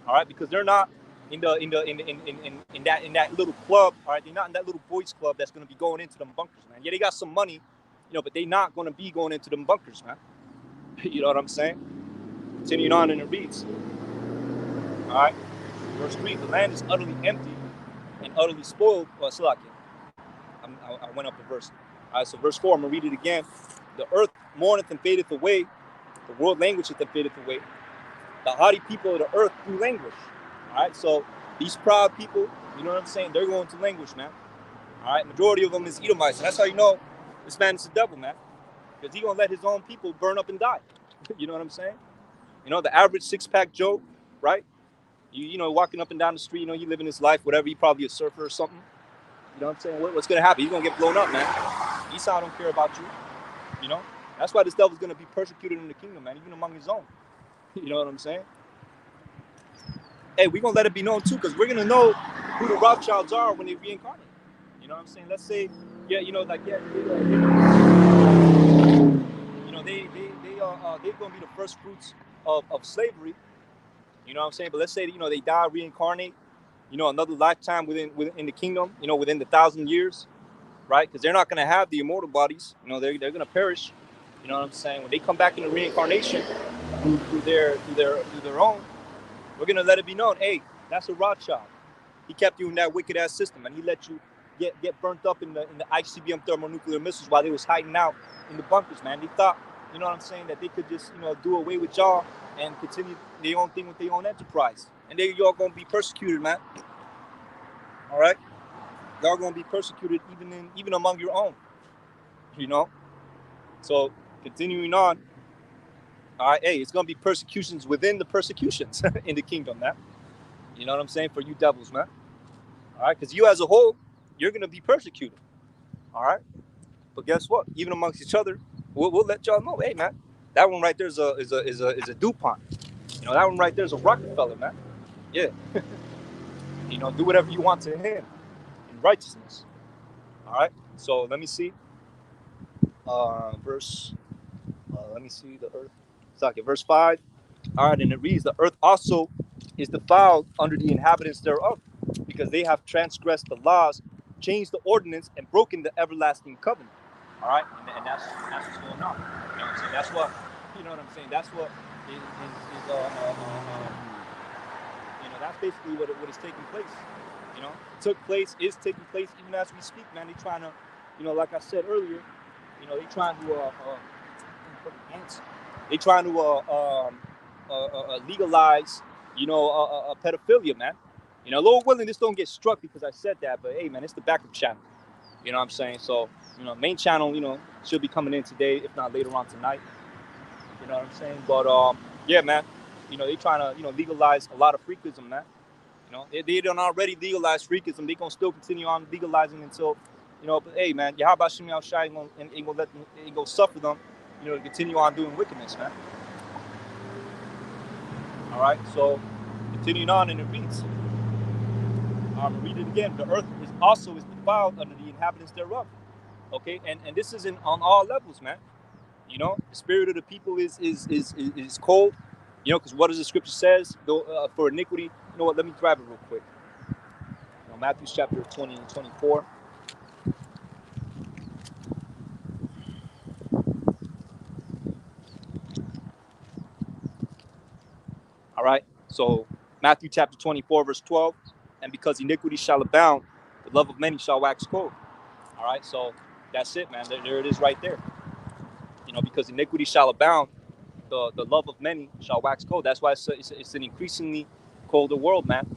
All right, because they're not in that little club. All right, they're not in that little boys club that's gonna be going into them bunkers, man. Yeah, they got some money, you know, but they not gonna be going into them bunkers, man. You know what I'm saying? Continuing on, and it reads, all right, verse 3: the land is utterly empty and utterly spoiled. Well, Salakia, I went up a verse. All right, so verse 4, I'm gonna read it again. The earth mourneth and fadeth away, the world languisheth and fadeth away. The haughty people of the earth do languish. All right, so these proud people, you know what I'm saying? They're going to languish, man. All right, majority of them is Edomites, and that's how you know this man is the devil, man, because he gonna let his own people burn up and die. You know what I'm saying? You know, the average six-pack Joe, right? You know, walking up and down the street, you know, you living his life, whatever. He probably a surfer or something. You know what I'm saying? What's gonna happen? He's gonna get blown up, man. Esau don't care about you. You know, that's why this devil's gonna be persecuted in the kingdom, man, even among his own. You know what I'm saying? Hey, we're gonna let it be known too, because we're gonna know who the Rothschilds are when they reincarnate. You know what I'm saying? Let's say, yeah, you know, like, yeah, you know, they're gonna be the first fruits of slavery. You know what I'm saying? But let's say, you know, they die, reincarnate, you know, another lifetime within the kingdom, you know, within the 1,000 years, right? Because they're not gonna have the immortal bodies. You know, they're gonna perish. You know what I'm saying? When they come back into reincarnation through their own, we're gonna let it be known, hey, that's a Rothschild. He kept you in that wicked ass system, and he let you get burnt up in the ICBM thermonuclear missiles while they was hiding out in the bunkers, man. They thought, you know what I'm saying, that they could just, you know, do away with y'all and continue their own thing with their own enterprise, and they y'all gonna be persecuted, man. All right, y'all gonna be persecuted even among your own, you know. So continuing on, all right, hey, it's gonna be persecutions within the persecutions in the kingdom, man. You know what I'm saying, for you devils, man. All right, because you as a whole, you're gonna be persecuted. All right, but guess what? Even amongst each other, we'll let y'all know. Hey, man, that one right there is a DuPont. You know, that one right there is a Rockefeller, man. Yeah, you know, do whatever you want to him in righteousness. All right. So let me see. Verse. Let me see the earth. It's okay. Verse 5. All right, and it reads, the earth also is defiled under the inhabitants thereof, because they have transgressed the laws, changed the ordinance, and broken the everlasting covenant. All right, and that's what's going on. You know what I'm saying? That's what, you know what I'm saying? That's what you know, that's basically what is taking place. You know, it took place, is taking place even as we speak, man. They trying to, you know, like I said earlier, you know, they trying to they trying to legalize, you know, pedophilia, man. You know, Lord willing, this don't get struck because I said that, but hey, man, it's the backup channel. You know what I'm saying? So, you know, main channel, you know, should be coming in today, if not later on tonight. You know what I'm saying? But yeah, man, you know, they trying to, you know, legalize a lot of freakism, man. You know, they don't already legalize freakism. They gonna still continue on legalizing until, you know. But hey, man, Yahweh Shemi Al Shai ain't gonna let them, ain't gonna suffer them, you know, to continue on doing wickedness, man. All right, so continuing on, and it reads. Read it again. The earth is defiled under the inhabitants thereof. Okay, and this is on all levels, man. You know, the spirit of the people is cold. You know, because what does the scripture says? For iniquity. You know what? Let me grab it real quick. You know, Matthew chapter 20 and 24. All right. So Matthew chapter 24, verse 12. And because iniquity shall abound, the love of many shall wax cold. All right, so that's it, man. There it is right there. Because iniquity shall abound, the love of many shall wax cold. That's why it's an increasingly colder world, man.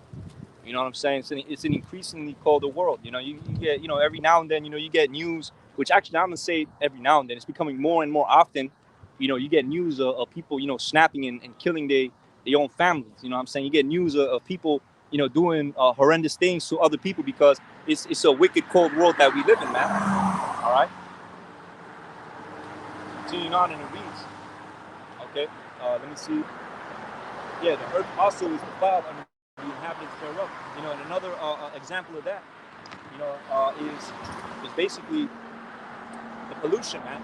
You know what I'm saying? It's an increasingly colder world. You get, every now and then, you get news, which actually I'm gonna say every now and then, it's becoming more and more often. You get news of people, snapping and killing their own families. You know what I'm saying? You get news of people, doing horrendous things to other people because it's a wicked, cold world that we live in, man. All right. Continuing on in the reads. Okay. Let me see. Yeah, the earth also is defiled under the inhabitants thereof. And another example of that, is basically the pollution, man.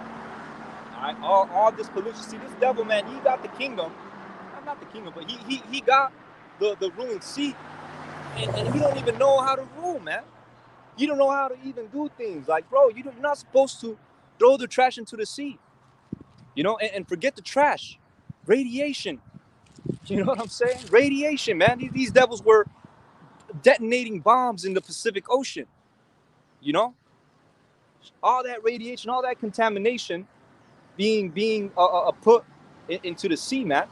All right, all this pollution. See, this devil, man, he got the kingdom. Not the kingdom, but he got the ruling seat, and he don't even know how to rule, man. You don't know how to even do things. Like, bro, you're not supposed to throw the trash into the sea, and forget the trash. Radiation. You know what I'm saying? Radiation, man. These devils were detonating bombs in the Pacific Ocean. All that radiation, all that contamination being put into the sea, man.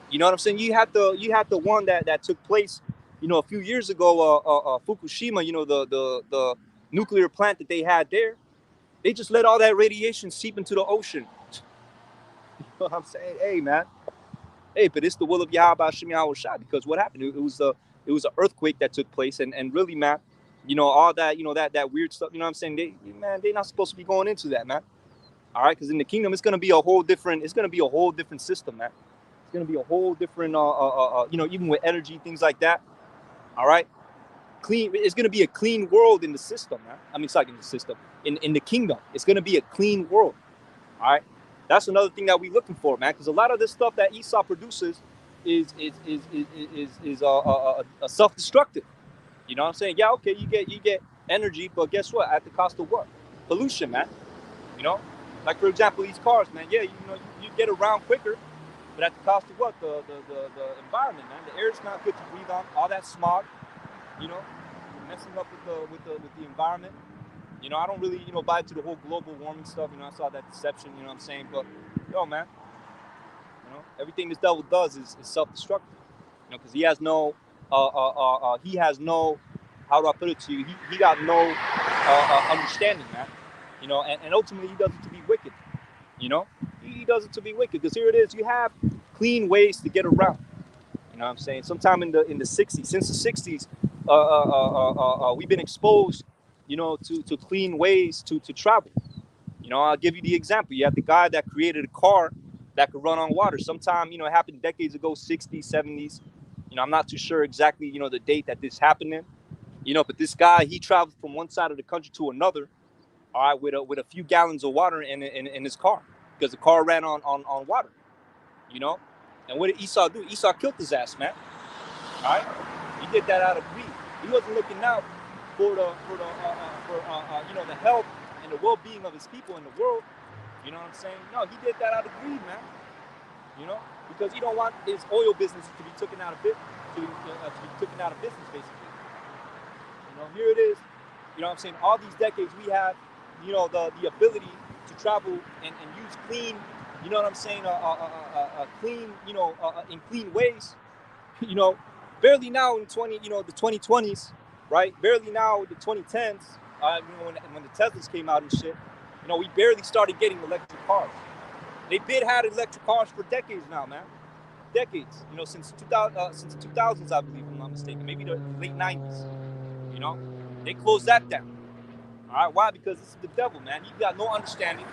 You know what I'm saying? You had the one that took place, a few years ago, Fukushima. The nuclear plant that they had there. They just let all that radiation seep into the ocean. You know what I'm saying? Hey, man. Hey, but it's the will of Yahweh Shem Yahweh Shai, because what happened? It was an earthquake that took place, and really, man, all that, that weird stuff. You know what I'm saying? They're not supposed to be going into that, man. All right, because in the kingdom, it's gonna be a whole different system, man. It's gonna be a whole different, even with energy, things like that. All right, clean. It's gonna be a clean world in the system, man. I mean, it's like in the system, in the kingdom. It's gonna be a clean world. All right, that's another thing that we're looking for, man. Because a lot of this stuff that Esau produces is self-destructive. You know what I'm saying? Yeah, okay, you get energy, but guess what? At the cost of what? Pollution, man. You know, like for example, these cars, man. Yeah, you get around quicker, but at the cost of what? The environment, man. The air is not good to breathe on. All that smog, messing up with the environment. I don't really buy into the whole global warming stuff. I saw that deception. You know what I'm saying? But man, everything this devil does is self-destructive. Because he has no how do I put it to you? He got no understanding, man. And ultimately he does it to be wicked. He does it to be wicked, because here it is. You have clean ways to get around. You know what I'm saying? Sometime in the 60s, since the 60s, we've been exposed, to clean ways to travel. I'll give you the example. You have the guy that created a car that could run on water. Sometime, it happened decades ago, 60s, 70s. I'm not too sure exactly, the date that this happened in. But this guy, he traveled from one side of the country to another, all right, with a few gallons of water in his car, because the car ran on water. And what did Esau do? Esau killed his ass, man. All right, he did that out of greed. He wasn't looking out for the health and the well-being of his people in the world. You know what I'm saying? No, he did that out of greed, man. Because he don't want his oil business to be taken out of business, basically. Here it is. You know what I'm saying? All these decades we have, the ability to travel and use clean, you know what I'm saying? Clean, in clean ways. Barely now in the 2020s, right? Barely now the 2010s. When the Teslas came out and shit. We barely started getting electric cars. They've been had electric cars for decades now, man. Decades. Since 2000s, I believe, if I'm not mistaken. Maybe the late 90s. They closed that down. All right, why? Because this is the devil, man. He got no understanding.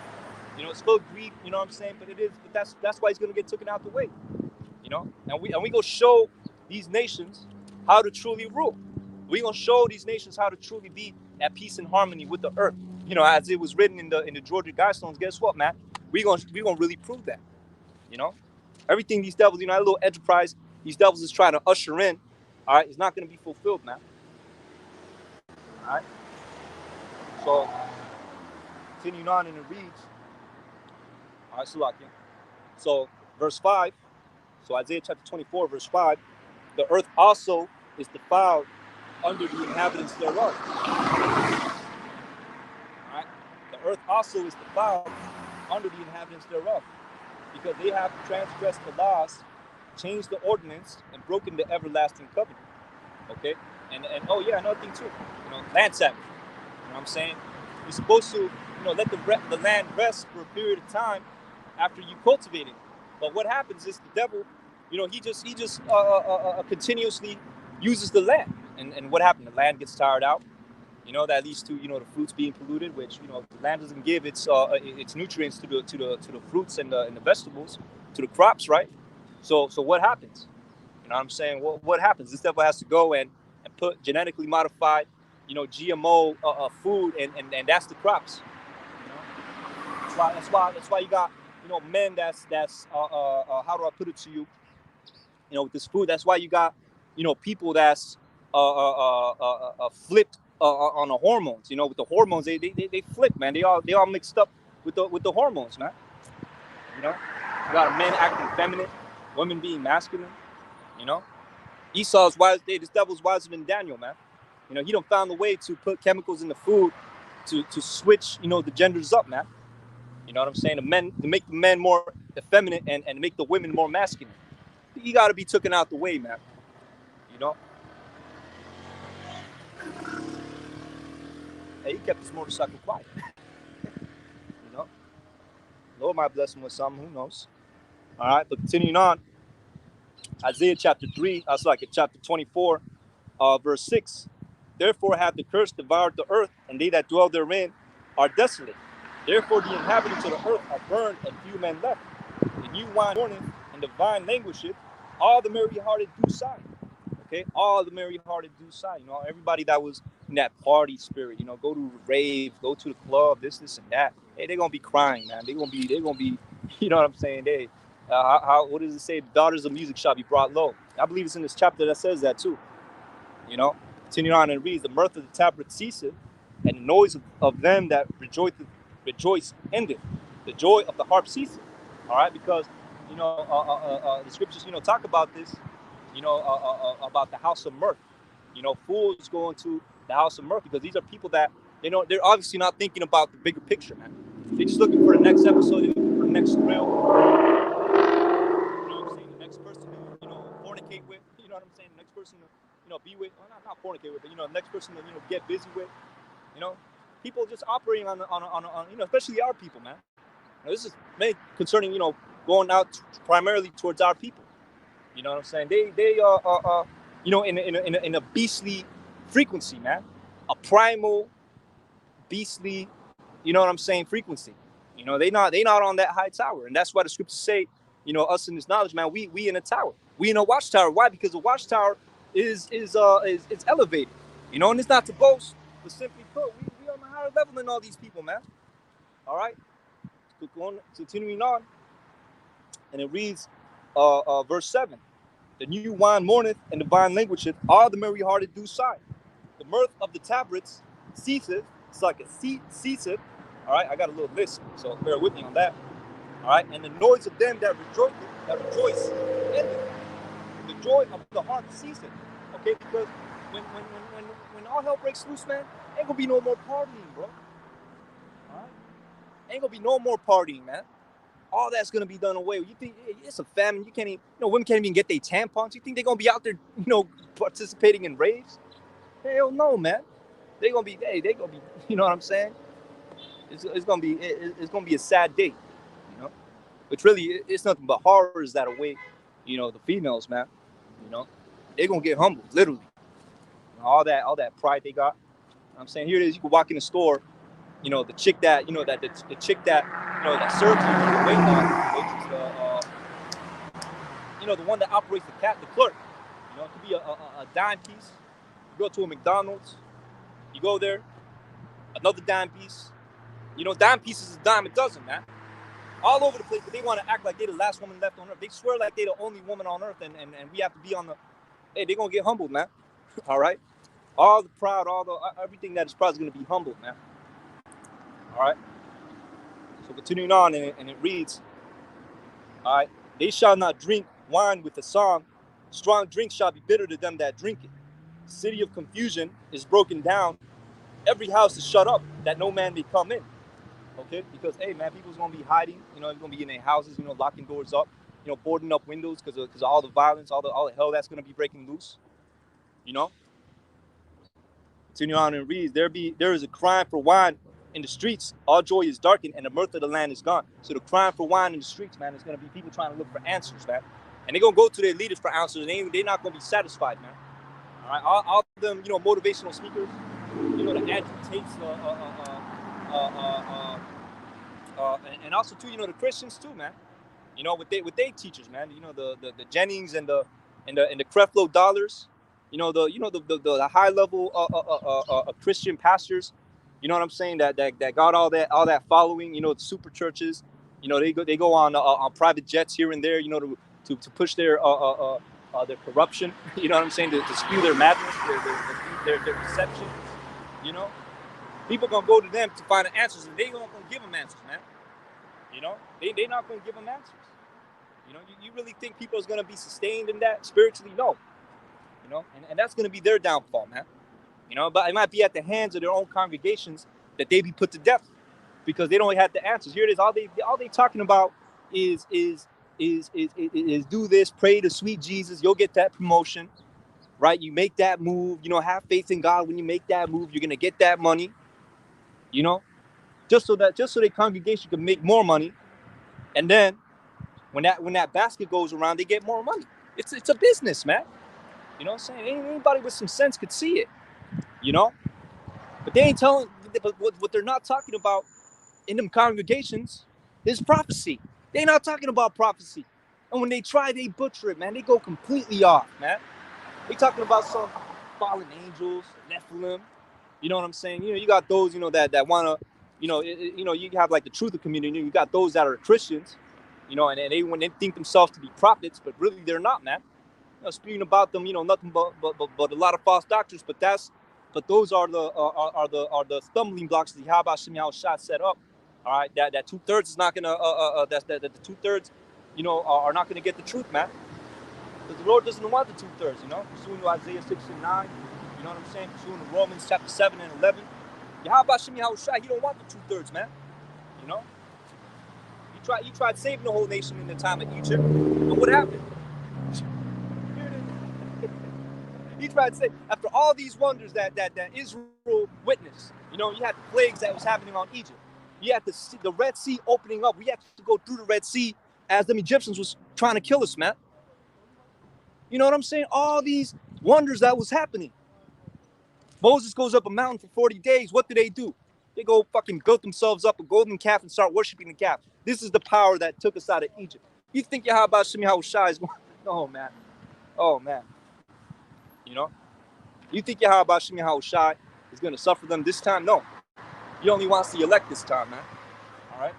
It's full of greed. You know what I'm saying? But that's why he's gonna get taken out the way. And we gonna show these nations how to truly rule. We gonna show these nations how to truly be at peace and harmony with the earth. As it was written in the Georgia Guidestones. Guess what, man? We gonna really prove that. Everything these devils, that little enterprise these devils is trying to usher in, all right, it's not gonna be fulfilled, man. All right. So continuing on in the reads. All right, Salakia. So verse 5. So Isaiah chapter 24, verse 5. The earth also is defiled under the inhabitants thereof. All right? The earth also is defiled under the inhabitants thereof, because they have transgressed the laws, changed the ordinance, and broken the everlasting covenant. Okay? And oh yeah, another thing too, land Sabbath. You know what I'm saying? You're supposed to, let the land rest for a period of time after you cultivate it. But what happens is the devil, he just continuously uses the land. And what happened? The land gets tired out. That leads to the fruits being polluted, which the land doesn't give its nutrients to the fruits and the vegetables, to the crops, right? So what happens? You know what I'm saying? What happens? This devil has to go and put genetically modified, GMO food, and that's the crops. That's why you got men that's how do I put it to you? With this food, that's why you got people that's flipped on the hormones. With the hormones, they flip, man. They all mixed up with the hormones, man. You got men acting feminine, women being masculine. Esau's wise. This devil's wiser than Daniel, man. He don't found a way to put chemicals in the food to switch the genders up, man. You know what I'm saying? To make the men more effeminate and make the women more masculine. You got to be taken out the way, man. Hey, he kept his motorcycle quiet. Lord might bless him with something. Who knows? All right, but continuing on. Isaiah chapter 3, chapter 24, verse 6. Therefore hath the curse devoured the earth, and they that dwell therein are desolate. Therefore the inhabitants of the earth are burned, and few men left. The new wine mourneth, and the vine languisheth. All the merry-hearted do sigh. Okay, all the merry-hearted do sigh. Everybody that was in that party spirit, go to rave, go to the club, this and that. Hey, they're gonna be crying, man. They're gonna be, you know what I'm saying? What does it say? The daughters of music shall be brought low. I believe it's in this chapter that says that too. Continue on and reads, the mirth of the tabret ceaseth, and the noise of them that rejoice endeth. The joy of the harp ceaseth. All right, because the scriptures talk about this, about the house of mirth. Fools going to the house of mirth, because these are people that they're obviously not thinking about the bigger picture, man. They're just looking for the next episode, they're looking for the next thrill. What I'm saying? The next person to fornicate with. You know what I'm saying? The next person to be with. Well, not fornicate with, but the next person to get busy with. People just operating on especially our people, man. This is mainly concerning going out primarily towards our people. You know what I'm saying? They are in a beastly frequency, man. A primal beastly, you know what I'm saying, frequency. They not on that high tower. And that's why the scriptures say, us in this knowledge, man, we in a tower. We in a watchtower. Why? Because the watchtower is elevated. And it's not to boast, but simply put, we on a higher level than all these people, man. All right? Continuing on, and it reads verse 7. The new wine mourneth, and the vine languisheth, all the merry-hearted do sigh. The mirth of the tabrets ceaseth, ceaseth. All right, I got a little list, so bear with me on that. All right, and the noise of them that rejoice endeth. The joy of the harp ceaseth. Okay, because when all hell breaks loose, man, ain't gonna be no more partying, bro. All right, ain't gonna be no more partying, man. All that's gonna be done away. You think it's a famine? You can't even, women can't even get their tampons. You think they're gonna be out there, participating in raves? Hell no, man. They're gonna be, you know what I'm saying? It's gonna be a sad day, Which really, it's nothing but horrors that await, the females, man. They're gonna get humbled, literally. All that pride they got. I'm saying, here it is. You can walk in the store, the chick that, the chick that, that serves you, the wait on, which is the one that operates the clerk. It could be a dime piece. You go to a McDonald's, you go there, another dime piece. Dime pieces is a dime a dozen, man. All over the place, but they want to act like they're the last woman left on earth. They swear like they're the only woman on earth, and we have to be on the. Hey, they're gonna get humbled, man. All right, all the proud, everything that is proud is gonna be humbled, man. All right. So continuing on, and it reads, all right, they shall not drink wine with a song. Strong drink shall be bitter to them that drink it. city of confusion is broken down, every house is shut up that no man may come in. Okay, because hey man, people's gonna be hiding. They're gonna be in their houses. Locking doors up. Boarding up windows because of all the violence, all the hell that's gonna be breaking loose. You know. Continue on and reads. There is a crying for wine in the streets. All joy is darkened, and the mirth of the land is gone. So the crying for wine in the streets, man, is gonna be people trying to look for answers, man. And they're gonna go to their leaders for answers. They're not gonna be satisfied, man. All right, all of them, motivational speakers. The Andrew Tates, and also too, the Christians too, man. With they teachers, man. The Jennings and the Creflo Dollars. The high level Christian pastors. You know what I'm saying? That got all that following. The super churches. They go on private jets here and there. To push their corruption. You know what I'm saying? To spew their madness, their deception. People gonna go to them to find the answers, and they ain't gonna give them answers, man. They not gonna give them answers. You really think people is gonna be sustained in that spiritually? No. And that's gonna be their downfall, man. But it might be at the hands of their own congregations that they be put to death because they don't have the answers. Here it is. All they talking about is do this, pray to sweet Jesus, you'll get that promotion, right? You make that move. Have faith in God. When you make that move, you're gonna get that money. Just so their congregation can make more money, and then when that basket goes around, they get more money. It's a business, man. You know what I'm saying? Anybody with some sense could see it. But they ain't telling. But what they're not talking about in them congregations is prophecy. They're not talking about prophecy, and when they try, they butcher it, man. They go completely off, man. They talking about some fallen angels, Nephilim. You know what I'm saying? You got those, that wanna, you have like the truth of community. You got those that are Christians, and when they think themselves to be prophets, but really they're not, man. Speaking about them, nothing but a lot of false doctrines. But those are the stumbling blocks that Yahweh Shem Yahushua set up. All right, that 2/3 is not gonna that the 2/3, are not gonna get the truth, man. Because the Lord doesn't want the 2/3, pursuing to Isaiah 6 and 9, you know what I'm saying? Pursuing to Romans chapter 7 and 11. Yahweh Shem Yahushua, he don't want the 2/3, man. He tried saving the whole nation in the time of Egypt, and what happened? He tried to say, after all these wonders that Israel witnessed, you had the plagues that was happening on Egypt. You had the Red Sea opening up. We had to go through the Red Sea as them Egyptians was trying to kill us, man. You know what I'm saying? All these wonders that was happening. Moses goes up a mountain for 40 days. What do? They go fucking build themselves up a golden calf and start worshiping the calf. This is the power that took us out of Egypt. You think Yahweh Shem Yahushua is going? Oh, man. Oh, man. You think Yahweh Shem Yahushua is going to suffer them this time? No. He only wants the elect this time, man. All right?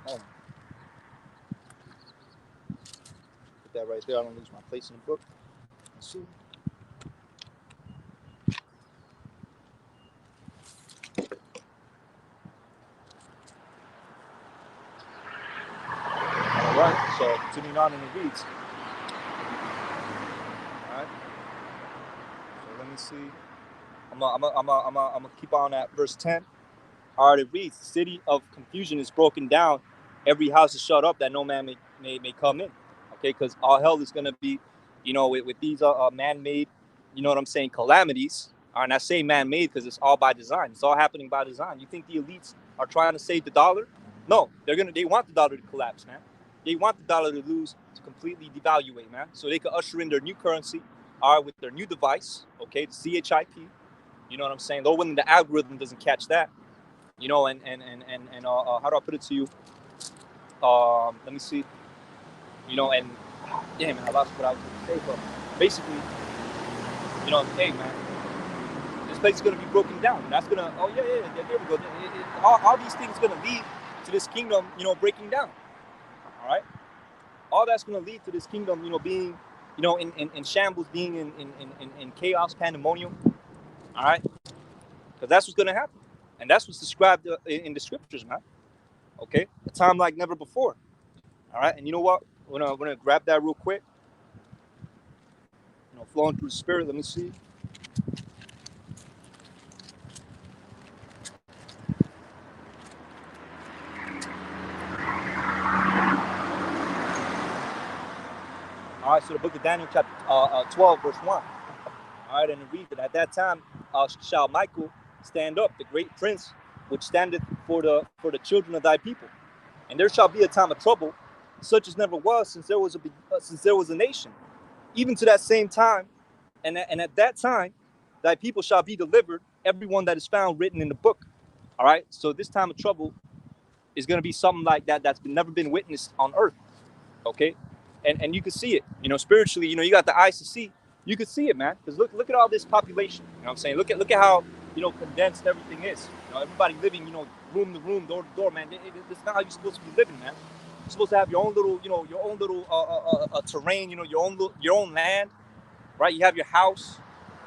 Oh. Put that right there. I don't lose my place in the book. Let's see. All right. So continuing on in the reads. All right. So let me see. I'm gonna keep on at verse 10. All right, it reads, the city of confusion is broken down. Every house is shut up that no man may come in. Okay, because all hell is going to be, with these man-made, you know what I'm saying, calamities. And I say man-made because it's all by design. It's all happening by design. You think the elites are trying to save the dollar? No, they want the dollar to collapse, man. They want the dollar to lose, to completely devaluate, man. So they can usher in their new currency, all right, with their new device, okay, the CHIP. You know what I'm saying? Though when the algorithm doesn't catch that. And how do I put it to you? Let me see. And damn it, I lost what I was going to say. But basically, hey man, this place is going to be broken down. That's going to, there we go. All these things going to lead to this kingdom, breaking down. All right. All that's going to lead to this kingdom, being, in shambles, being in chaos, pandemonium. All right. Because that's what's going to happen. And that's what's described in the scriptures, man. Okay? A time like never before. All right? And you know what? We're gonna grab that real quick. flowing through the spirit. Let me see. All right, so the book of Daniel, chapter 12, verse 1. All right, and it reads that at that time shall Michael stand up, the great prince, which standeth for the children of thy people. And there shall be a time of trouble, such as never was since there was a nation, even to that same time. And at that time, thy people shall be delivered, everyone that is found written in the book. All right, so this time of trouble is going to be something like that that's never been witnessed on earth. Okay, and you can see it, spiritually. You got the eyes to see. You can see it, man. Because look at all this population. You know what I'm saying? Look at how condensed everything is. Everybody living, room to room, door to door, man. It's not how you're supposed to be living, man. You're supposed to have your own little, terrain. Your own land, right? You have your house.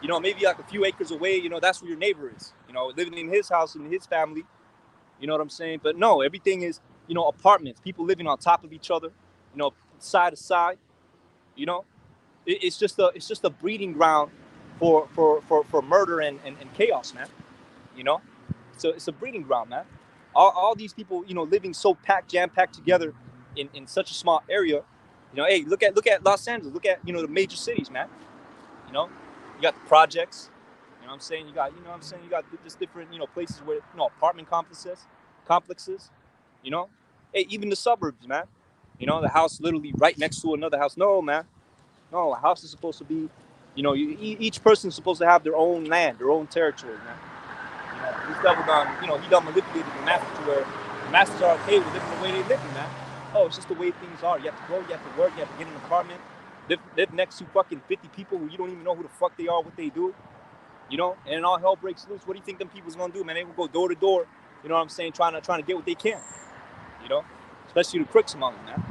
Maybe like a few acres away. That's where your neighbor is. Living in his house and his family. You know what I'm saying? But no, everything is, apartments. People living on top of each other. Side to side. It's just a breeding ground for murder and chaos, man. So it's a breeding ground, man. All these people, living so jam packed together in such a small area. Hey, look at Los Angeles. Look at the major cities, man. You got the projects. You know what I'm saying? You got you got just different places where apartment complexes. Hey, even the suburbs, man. The house literally right next to another house. No, man. No, a house is supposed to be, each person is supposed to have their own land, their own territory, man. This devil done, he done manipulated the masses to where the masses are okay with living the way they live, man. Oh, it's just the way things are. You have to go, you have to work, you have to get an apartment, live next to fucking 50 people who you don't even know who the fuck they are, what they do, and then all hell breaks loose. What do you think them people's gonna do, man? They will go door to door, you know what I'm saying, trying to get what they can, especially the crooks among them, man.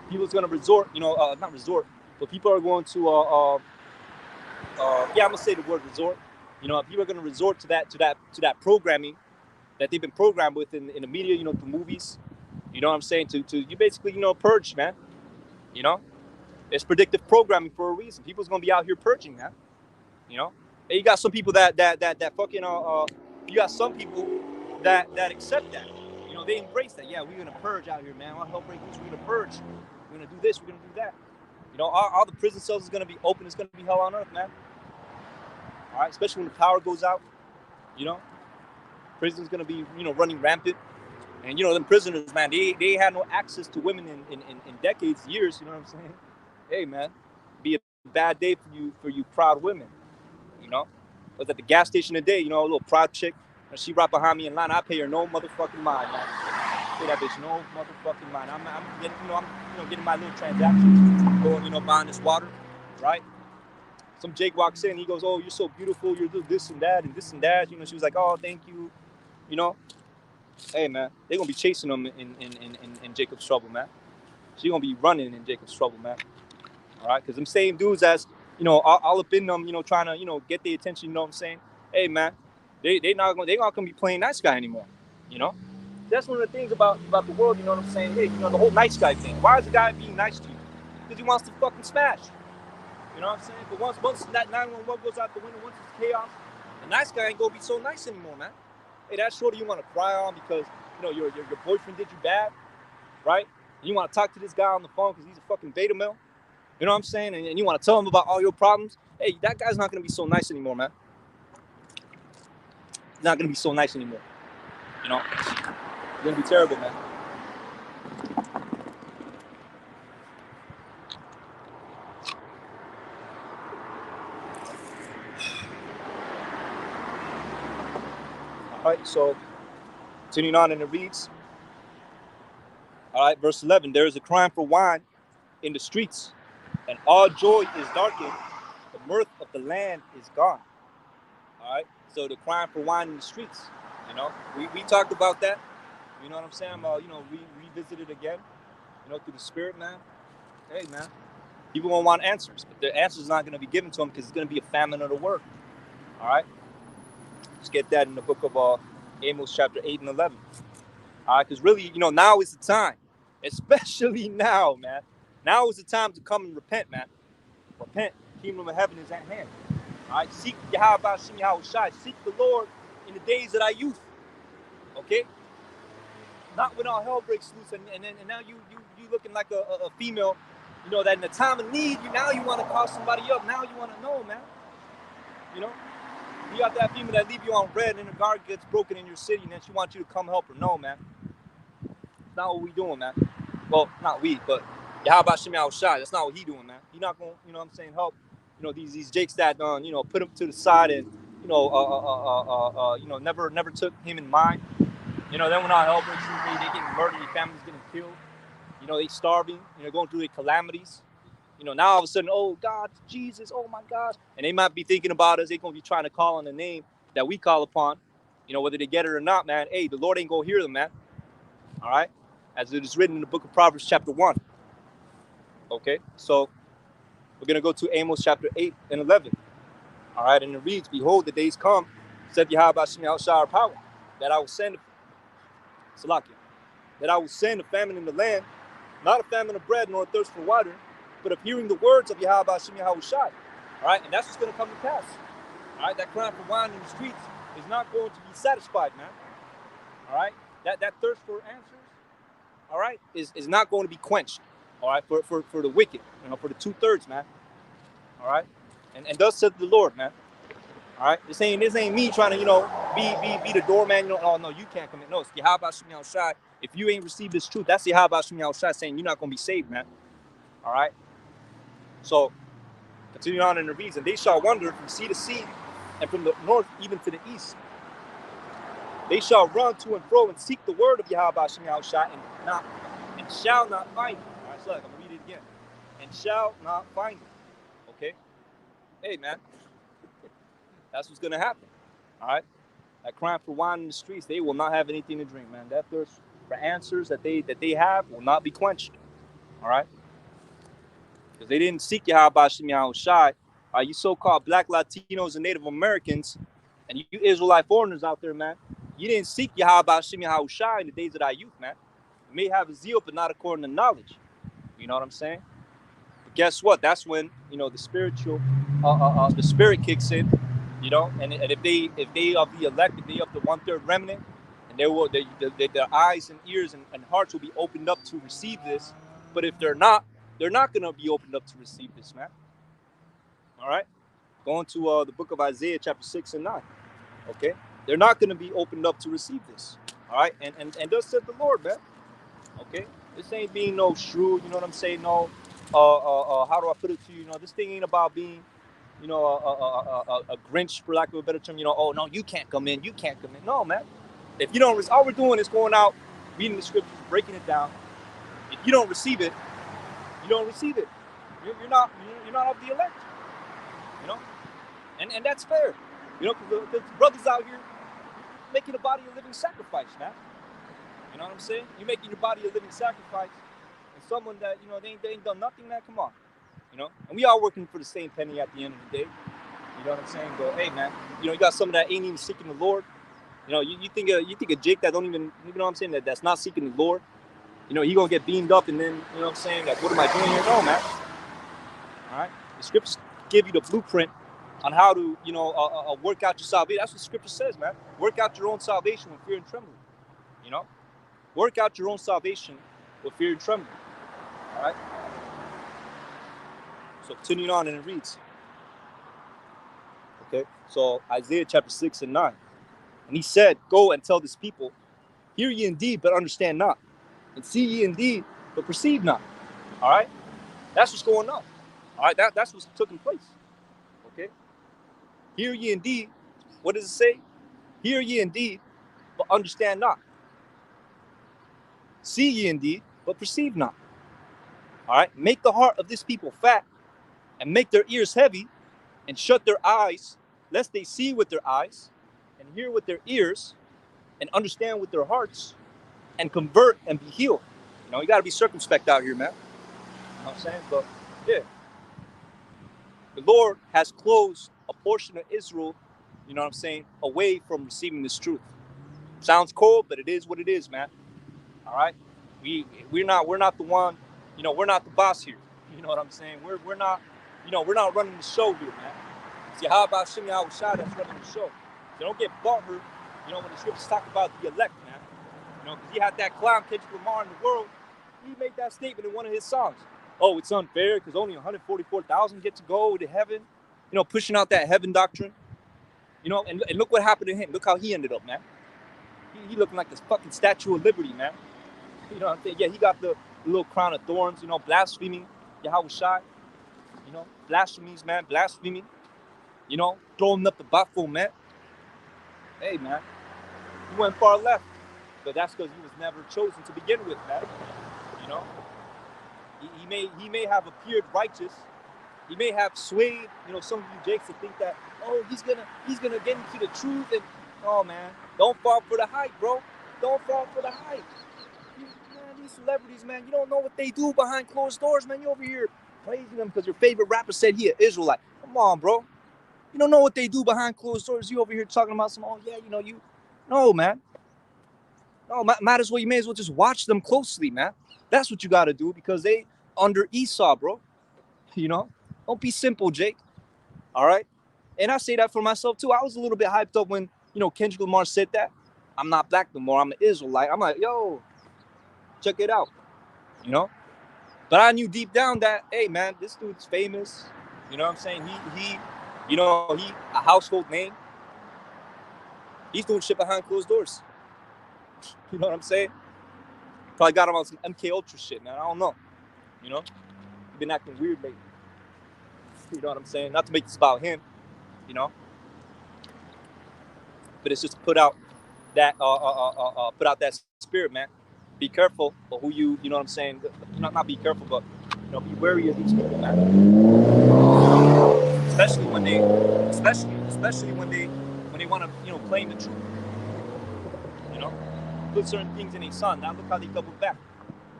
People's gonna resort, not resort, but people are going to, I'm gonna say the word resort. People are gonna resort to that programming that they've been programmed with in the media, through movies. You know what I'm saying? To you basically, purge, man. It's predictive programming for a reason. People's gonna be out here purging, man. And you got some people that fucking you got some people that accept that. They embrace that. Yeah, we're gonna purge out here, man. I'll help break loose. We're gonna purge. We're gonna do this. We're gonna do that. All the prison cells is gonna be open. It's gonna be hell on earth, man. All right, especially when the power goes out. Prison's gonna be running rampant, and them prisoners, man, they had no access to women in decades, years. You know what I'm saying? Hey, man, be a bad day for you proud women. I was at the gas station today. A little proud chick, and she right behind me in line. I pay her no motherfucking mind, man. I pay that bitch no motherfucking mind. I'm getting, getting my little transactions, going, buying this water, right? Some Jake walks in, he goes, "Oh, you're so beautiful. You're this and that and this and that." She was like, "Oh, thank you." Hey, man, they're gonna be chasing them in Jacob's trouble, man. She's gonna be running in Jacob's trouble, man. All right, because them same dudes that's all up in them, trying to get their attention. You know what I'm saying? Hey, man, they not gonna be playing nice guy anymore. That's one of the things about the world. You know what I'm saying? Hey, the whole nice guy thing. Why is the guy being nice to you? Because he wants to fucking smash. You know what I'm saying? But once that 911 goes out the window, once it's chaos, the nice guy ain't gonna be so nice anymore, man. Hey, that shorty you want to cry on because your boyfriend did you bad, right? And you want to talk to this guy on the phone because he's a fucking beta male. You know what I'm saying? And you want to tell him about all your problems. Hey, that guy's not gonna be so nice anymore, man. He's not gonna be so nice anymore. It's gonna be terrible, man. All right, so continuing on, and it reads, all right, verse 11, there is a crying for wine in the streets, and all joy is darkened. The mirth of the land is gone. All right, so the crying for wine in the streets, we talked about that. You know what I'm saying? We revisited again, through the spirit, man. Hey, man, people won't want answers, but the answer's not going to be given to them because it's going to be a famine of the word. All right, let's get that in the book of Amos chapter 8 and 11. All right, because really, now is the time, especially now, man. Now is the time to come and repent, man. Repent. The kingdom of heaven is at hand. All right. Seek Yahweh Shem Yahushai. Seek the Lord in the days of thy youth. Okay. Not when all hell breaks loose, and now you looking like a female, you know, that in the time of need, you want to call somebody up. Now you want to know, man. You know, you got that female that leave you on red, and the guard gets broken in your city, and then she wants you to come help her. No, man. That's not what we doing, man. Well, not we, but Yahweh Shem Yahushai. That's not what he doing, man. He not gonna, you know what I'm saying, help, you know, these jakes that you know, put him to the side and, you know, never took him in mind. You know, then when all hell breaks loose, they getting murdered, their families getting killed. You know, they starving, you know, going through their calamities. You know, now all of a sudden, oh God, Jesus, oh my gosh. And they might be thinking about us. They're going to be trying to call on the name that we call upon. You know, whether they get it or not, man. Hey, the Lord ain't going to hear them, man. All right? As it is written in the book of Proverbs chapter 1. Okay? So, we're going to go to Amos chapter 8 and 11. All right? And it reads, behold, the days come, said Yahweh Shem Yahushai our power, that I will send, Salakia, that I will send a famine in the land, not a famine of bread nor a thirst for water, but of hearing the words of Yahweh Shem Yahushai. All right, and that's what's going to come to pass. All right, that crying for wine in the streets is not going to be satisfied, man. All right, that thirst for answers, all right, is not going to be quenched. All right, for the wicked, you know, for the 2/3, man. All right, and thus said the Lord, man. All right, this ain't me trying to, you know, be the doorman. You know, oh no, you can't come in. No, it's Yahweh Shem Yahushai. If you ain't received this truth, that's Yahweh Shem Yahushai saying you're not going to be saved, man. All right. So, continue on in the reads, and they shall wander from sea to sea, and from the north even to the east. They shall run to and fro and seek the word of Yahweh Shem Yahushai, and shall not find it. All right, so I'm gonna read it again. And shall not find it. Okay. Hey, man, that's what's gonna happen. All right. That crying for wine in the streets, they will not have anything to drink, man. That thirst for answers that they have will not be quenched. All right. Because they didn't seek Yahweh Shem Yahushai. You so-called black Latinos and Native Americans, and you Israelite foreigners out there, man, you didn't seek Yahweh Shem Yahushai in the days of thy youth, man. You may have a zeal, but not according to knowledge. You know what I'm saying? But guess what? That's when, you know, the the spirit kicks in. You know, and if they are the elect, if they of the 1/3 remnant, and their eyes and ears and hearts will be opened up to receive this. But if they're not going to be opened up to receive this, man. All right? Going to the book of Isaiah, chapter 6 and 9. Okay? They're not going to be opened up to receive this. All right? And thus said the Lord, man. Okay? This ain't being no shrewd, you know what I'm saying? No, how do I put it to you? You know, this thing ain't about being, you know, a Grinch, for lack of a better term. You know, oh, no, you can't come in. You can't come in. No, man. If you don't, all we're doing is going out, reading the scriptures, breaking it down. If you don't receive it, you don't receive it. You're not of the elect. You know, and that's fair. You know, because the brothers out here making the body a living sacrifice, man. You know what I'm saying? You're making your body a living sacrifice, and someone that, you know, they ain't done nothing, man. Come on, you know. And we all working for the same penny at the end of the day. You know what I'm saying? But hey, man, you know, you got someone that ain't even seeking the Lord. You know, you think a Jake that don't even, you know what I'm saying, that's not seeking the Lord. You know, he gonna get beamed up, and then, you know what I'm saying, like, what am I doing here? No, man. All right, the scriptures give you the blueprint on how to, you know, work out your salvation. That's what scripture says, man. Work out your own salvation with fear and trembling. You know, work out your own salvation with fear and trembling. All right. So continuing on, and it reads. Okay. So Isaiah chapter 6 and 9, and he said, "Go and tell this people, hear ye indeed, but understand not, and see ye indeed, but perceive not." All right. That's what's going on. All right. That's what's taking place. Okay. Hear ye indeed. What does it say? Hear ye indeed, but understand not. See ye indeed, but perceive not. All right. Make the heart of this people fat, and make their ears heavy, and shut their eyes, lest they see with their eyes, and hear with their ears, and understand with their hearts, and convert and be healed. You know, you got to be circumspect out here, man. You know what I'm saying? But yeah, the Lord has closed a portion of Israel, you know what I'm saying, away from receiving this truth. Sounds cold, but it is what it is, man. All right, we're not the one, you know, we're not the boss here. You know what I'm saying? We're not, You know, we're not running the show here, man. See, how about Shimmy Awashai that's running the show? So don't get butthurt, you know, when the scriptures talk about the elect, man. You know, because he had that clown Kendrick Lamar in the world. He made that statement in one of his songs. Oh, it's unfair because only 144,000 get to go to heaven. You know, pushing out that heaven doctrine. You know, and look what happened to him. Look how he ended up, man. He looking like this fucking Statue of Liberty, man. You know what I'm saying? Yeah, he got the little crown of thorns, you know, blaspheming Yahushua. You know, blasphemies, man, blaspheming. You know, throwing up the buffalo, man. Hey, man, he went far left. But that's because he was never chosen to begin with, man. You know? He may have appeared righteous. He may have swayed, you know, some of you jakes to think that, oh, he's gonna get into the truth and oh man, don't fall for the hype, bro. Don't fall for the hype. Man, these celebrities, man, you don't know what they do behind closed doors, man. You over here praising them because your favorite rapper said he an Israelite. Come on, bro. You don't know what they do behind closed doors. You over here talking about some, oh yeah, you know, you no, man. No, might as well, you may as well just watch them closely, man. That's what you gotta do because they under Esau, bro. You know? Don't be simple, Jake. All right? And I say that for myself too. I was a little bit hyped up when, you know, Kendrick Lamar said that. I'm not black no more. I'm an Israelite. I'm like, yo, check it out. You know? But I knew deep down that, hey, man, this dude's famous. You know what I'm saying? He a household name. He's doing shit behind closed doors. You know what I'm saying? Probably got him on some MK Ultra shit, man. I don't know. You know? He's been acting weird lately. You know what I'm saying? Not to make this about him, you know? But it's just to put out that spirit, man. Be careful of who you know what I'm saying? Not be careful, but you know, be wary of these people, man. Especially when they want to, you know, claim the truth. You know, put certain things in a son. Now look how they double back.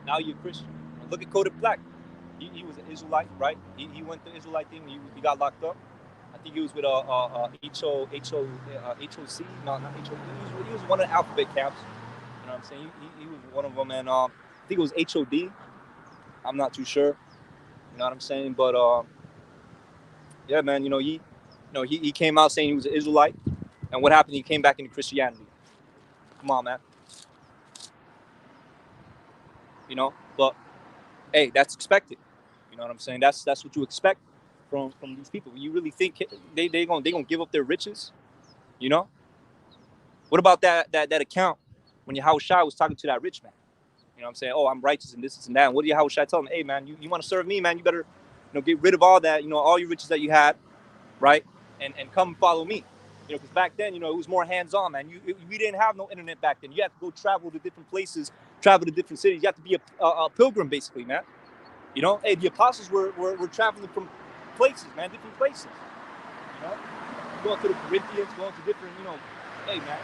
Now you're a Christian. Look at Kodak Black. He was an Israelite, right? He went the Israelite thing. He got locked up. I think he was with HOC. No, not HOC. He was one of the alphabet camps. You know what I'm saying? He was one of them, and I think it was HOD. I'm not too sure. You know what I'm saying? But yeah, man. You know, he came out saying he was an Israelite, and what happened? He came back into Christianity. Come on, man. You know, but hey, that's expected. You know what I'm saying? That's what you expect from these people. You really think they gonna give up their riches? You know? What about that account when Yahushua was talking to that rich man? You know what I'm saying? Oh, I'm righteous and this and that. And what did Yahushua tell him? Hey, man, you want to serve me, man? You better, you know, get rid of all that, you know, all your riches that you had, right? And come follow me. You know, because back then, you know, it was more hands-on, man. We didn't have no internet back then. You had to go travel to different places, travel to different cities. You have to be a pilgrim, basically, man. You know, hey, the apostles were traveling from places, man, different places. You know, going to the Corinthians, going to different, you know, hey, man,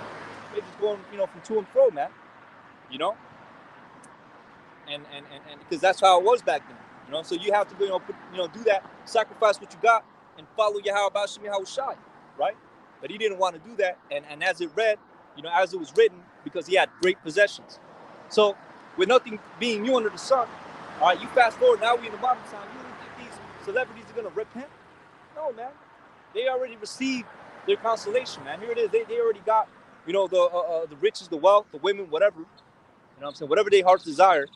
they just going, you know, from to and fro, man. You know, and because that's how it was back then. You know, so you have to, do that, sacrifice what you got, and follow Yahweh Shemi Hawashai, right? But he didn't want to do that, and as it read, you know, as it was written, because he had great possessions. So, with nothing being new under the sun, all right, you fast forward, now we're in the modern time, you don't think these celebrities are going to repent? No, man. They already received their consolation, man. Here it is. They already got, you know, the riches, the wealth, the women, whatever. You know what I'm saying? Whatever their hearts desire.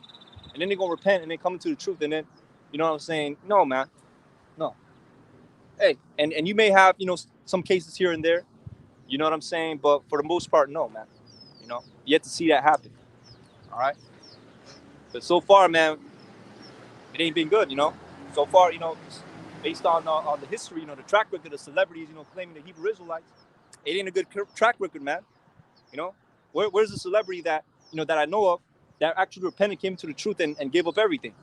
And then they're going to repent and then come into the truth. And then, you know what I'm saying? No, man. No. Hey, and you may have, you know, some cases here and there. You know what I'm saying? But for the most part, no, man. You know, yet to see that happen. All right? But so far, man, it ain't been good, you know? So far, you know, based on the history, you know, the track record of celebrities, you know, claiming the Hebrew Israelites, it ain't a good track record, man. You know? Where's the celebrity that, you know, that I know of that actually repented, came to the truth, and gave up everything?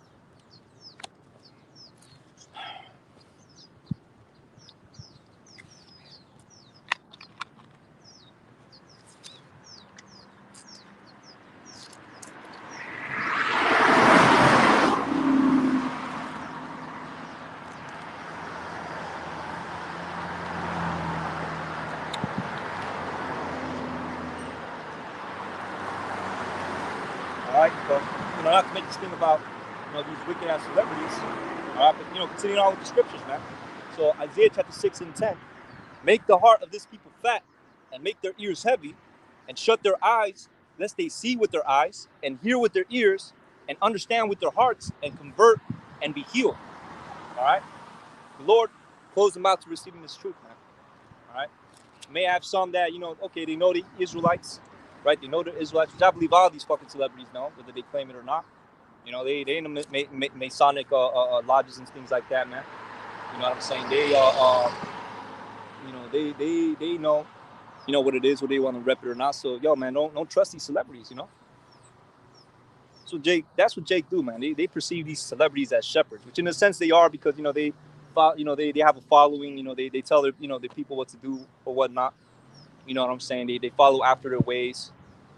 All right, so, you know, not to make this thing about, you know, these wicked ass celebrities. All right, but continuing on with the scriptures, man. So Isaiah chapter 6 and 10, make the heart of this people fat, and make their ears heavy, and shut their eyes, lest they see with their eyes, and hear with their ears, and understand with their hearts, and convert and be healed. All right, the Lord closed them out to receiving this truth, man. All right, may have some that okay, they know the Israelites, right? They know the Israelites, which I believe all these fucking celebrities know, whether they claim it or not. They in the Masonic lodges and things like that, man. You know what I'm saying? They they know what it is, whether they want to rep it or not. So yo, man, don't trust these celebrities. So that's what Jake do, man. They perceive these celebrities as shepherds, which in a sense they are, because they have a following. They tell their the people what to do or whatnot. You know what I'm saying? They follow after their ways.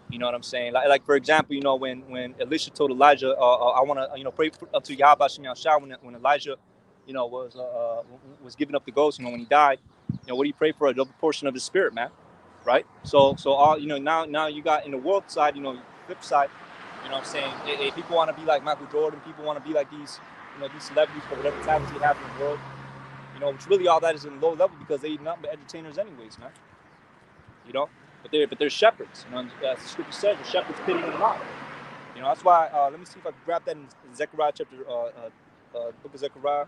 You know what I'm saying? Like for example, when Elisha told Elijah, I want to pray unto Yahweh Shem Yahshua, when Elijah was giving up the ghost, when he died, what do you pray for? A double portion of his spirit, man. Right? So all now you got in the world side, flip side, what I'm saying? People want to be like Michael Jordan, people want to be like these these celebrities for whatever talents they have in the world. Which really all that is in low level, because they not entertainers anyways, man. But they're shepherds. As the scripture says, the shepherds pity them not. That's why. Let me see if I can grab that in Zechariah chapter, book of Zechariah.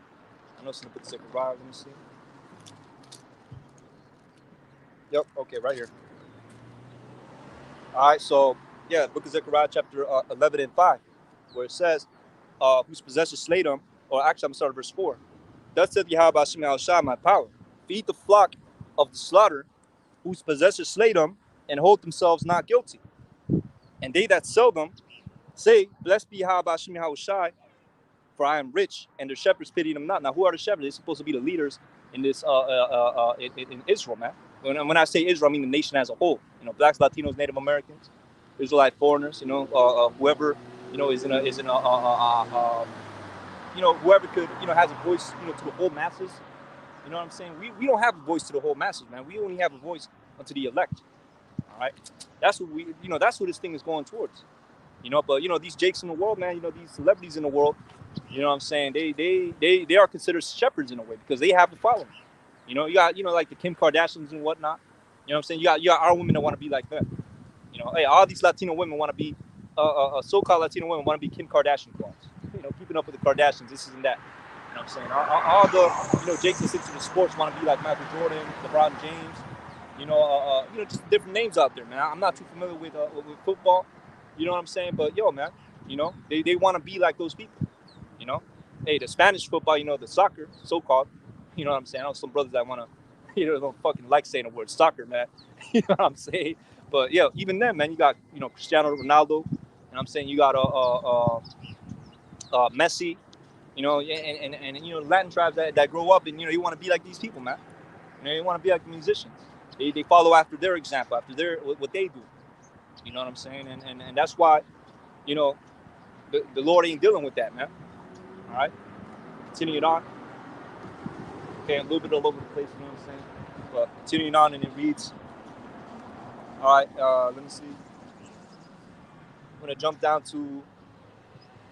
I know it's in the book of Zechariah. Let me see. Yep. Okay, right here. All right. So yeah, book of Zechariah chapter 11 and 5, where it says, "Whose possessors slay them," or actually, I'm starting verse 4. Thus saith Yahweh Hashem Yahushua, my power, feed the flock of the slaughter, whose possessors slay them, and hold themselves not guilty. And they that sell them say, blessed be Yahweh Hashem Yahushua, for I am rich, and the shepherds pity them not. Now, who are the shepherds? They're supposed to be the leaders in this in Israel, man. When I say Israel, I mean the nation as a whole. Blacks, Latinos, Native Americans, Israelite foreigners. Whoever is in a whoever could has a voice to the whole masses. You know what I'm saying? We don't have a voice to the whole masses, man. We only have a voice unto the elect. All right, that's what that's what this thing is going towards. But these Jakes in the world, man. These celebrities in the world. You know what I'm saying? They are considered shepherds in a way, because they have a following. You got like the Kim Kardashians and whatnot. You know what I'm saying? You got our women that want to be like them. Hey, all these Latino women want to be so-called Latino women want to be Kim Kardashian clones. Keeping up with the Kardashians, this and that. You know what I'm saying? All the Jakes that stick to the sports want to be like Michael Jordan, LeBron James. Just different names out there, man. I'm not too familiar with football. You know what I'm saying? But yo, man, they want to be like those people. Hey, the Spanish football, the soccer, so-called. You know what I'm saying? I know some brothers that want to, don't fucking like saying the word soccer, man. You know what I'm saying? But yeah, even then, man, you got, Cristiano Ronaldo. You know what I'm saying? You got Messi. And Latin tribes that grow up and you want to be like these people, man. You want to be like the musicians. They follow after their example, after what they do. You know what I'm saying? And that's why, the Lord ain't dealing with that, man. All right, continuing on. Okay, a little bit all over the place, you know what I'm saying? But continuing on, and it reads. All right, let me see. I'm gonna jump down to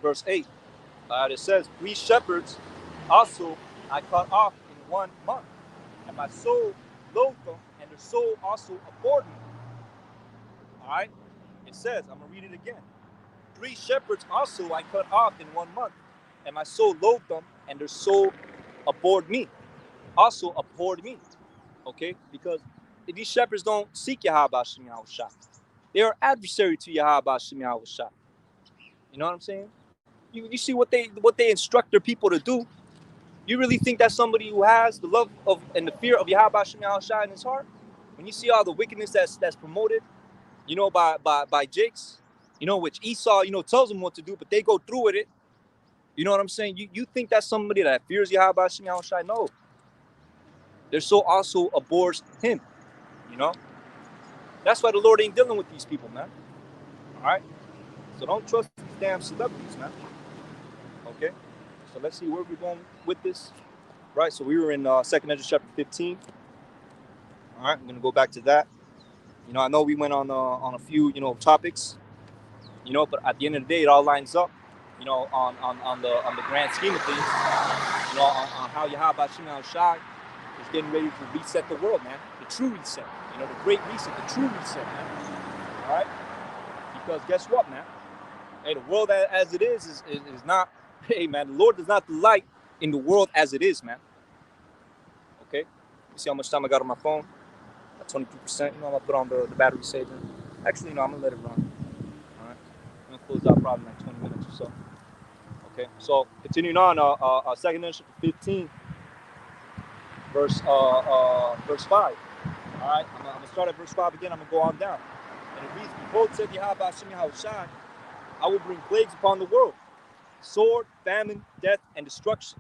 verse 8. It says, 3 shepherds also I cut off in 1 month, and my soul loathed them, and their soul also abhorred me. All right, it says, I'm gonna read it again. 3 shepherds also I cut off in 1 month, and my soul loathed them, and their soul abhorred me. Also abhorred me. Okay, because if these shepherds don't seek Yahweh Hashem Yahushua, they are adversary to Yahweh Hashem Yahushua. You know what I'm saying? You see what they instruct their people to do. You really think that's somebody who has the love of and the fear of Yahweh Hashem Yahushua in his heart? When you see all the wickedness that's promoted, by Jakes, which Esau, tells them what to do, but they go through with it. You know what I'm saying? You think that's somebody that fears Yahweh Hashem Yahushua? No. Their soul also abhors him. That's why the Lord ain't dealing with these people, man. All right? So don't trust these damn celebrities, man. Okay? So let's see where we're going with this. Right? So we were in 2nd Ezra chapter 15. All right? I'm going to go back to that. I know we went on a few, topics. But at the end of the day, it all lines up, on the grand scheme of things. on how Yahweh Shimon Shai is getting ready to reset the world, man. The true reset. The great reset, the true reset, man. All right? Because guess what, man? Hey, the world as it is not, hey, man, the Lord does not delight in the world as it is, man. Okay? You see how much time I got on my phone? At 22%. I'm going to put on the battery saver. Actually, I'm going to let it run. All right? I'm going to close out probably like 20 minutes or so. Okay? So, continuing on, 2nd Ezra 15, verse 5. All right? I'm going to start at verse 5 again. I'm going to go on down. And it reads, Behold, said Yahweh Hashem Yahushai, I will bring plagues upon the world, sword, famine, death, and destruction.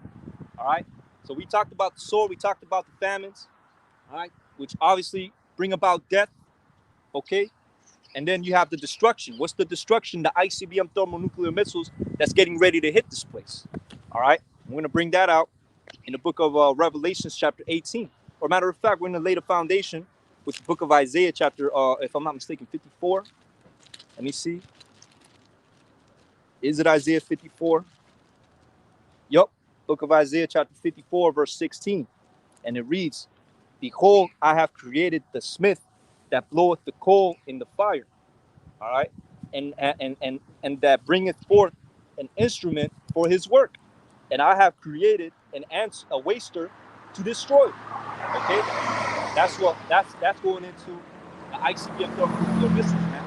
All right? So we talked about the sword, we talked about the famines, all right, which obviously bring about death, okay? And then you have the destruction. What's the destruction? The ICBM thermonuclear missiles that's getting ready to hit this place. All right? I'm going to bring that out in the book of Revelations chapter 18. Or matter of fact, we're going to lay the foundation with the book of Isaiah chapter, if I'm not mistaken, 54. Let me see. Is it Isaiah 54? Yup. Book of Isaiah chapter 54, verse 16. And it reads, Behold, I have created the smith that bloweth the coal in the fire. All right. And that bringeth forth an instrument for his work. And I have created a waster to destroy. Okay. That's going into the ICBM thermonuclear missiles, man.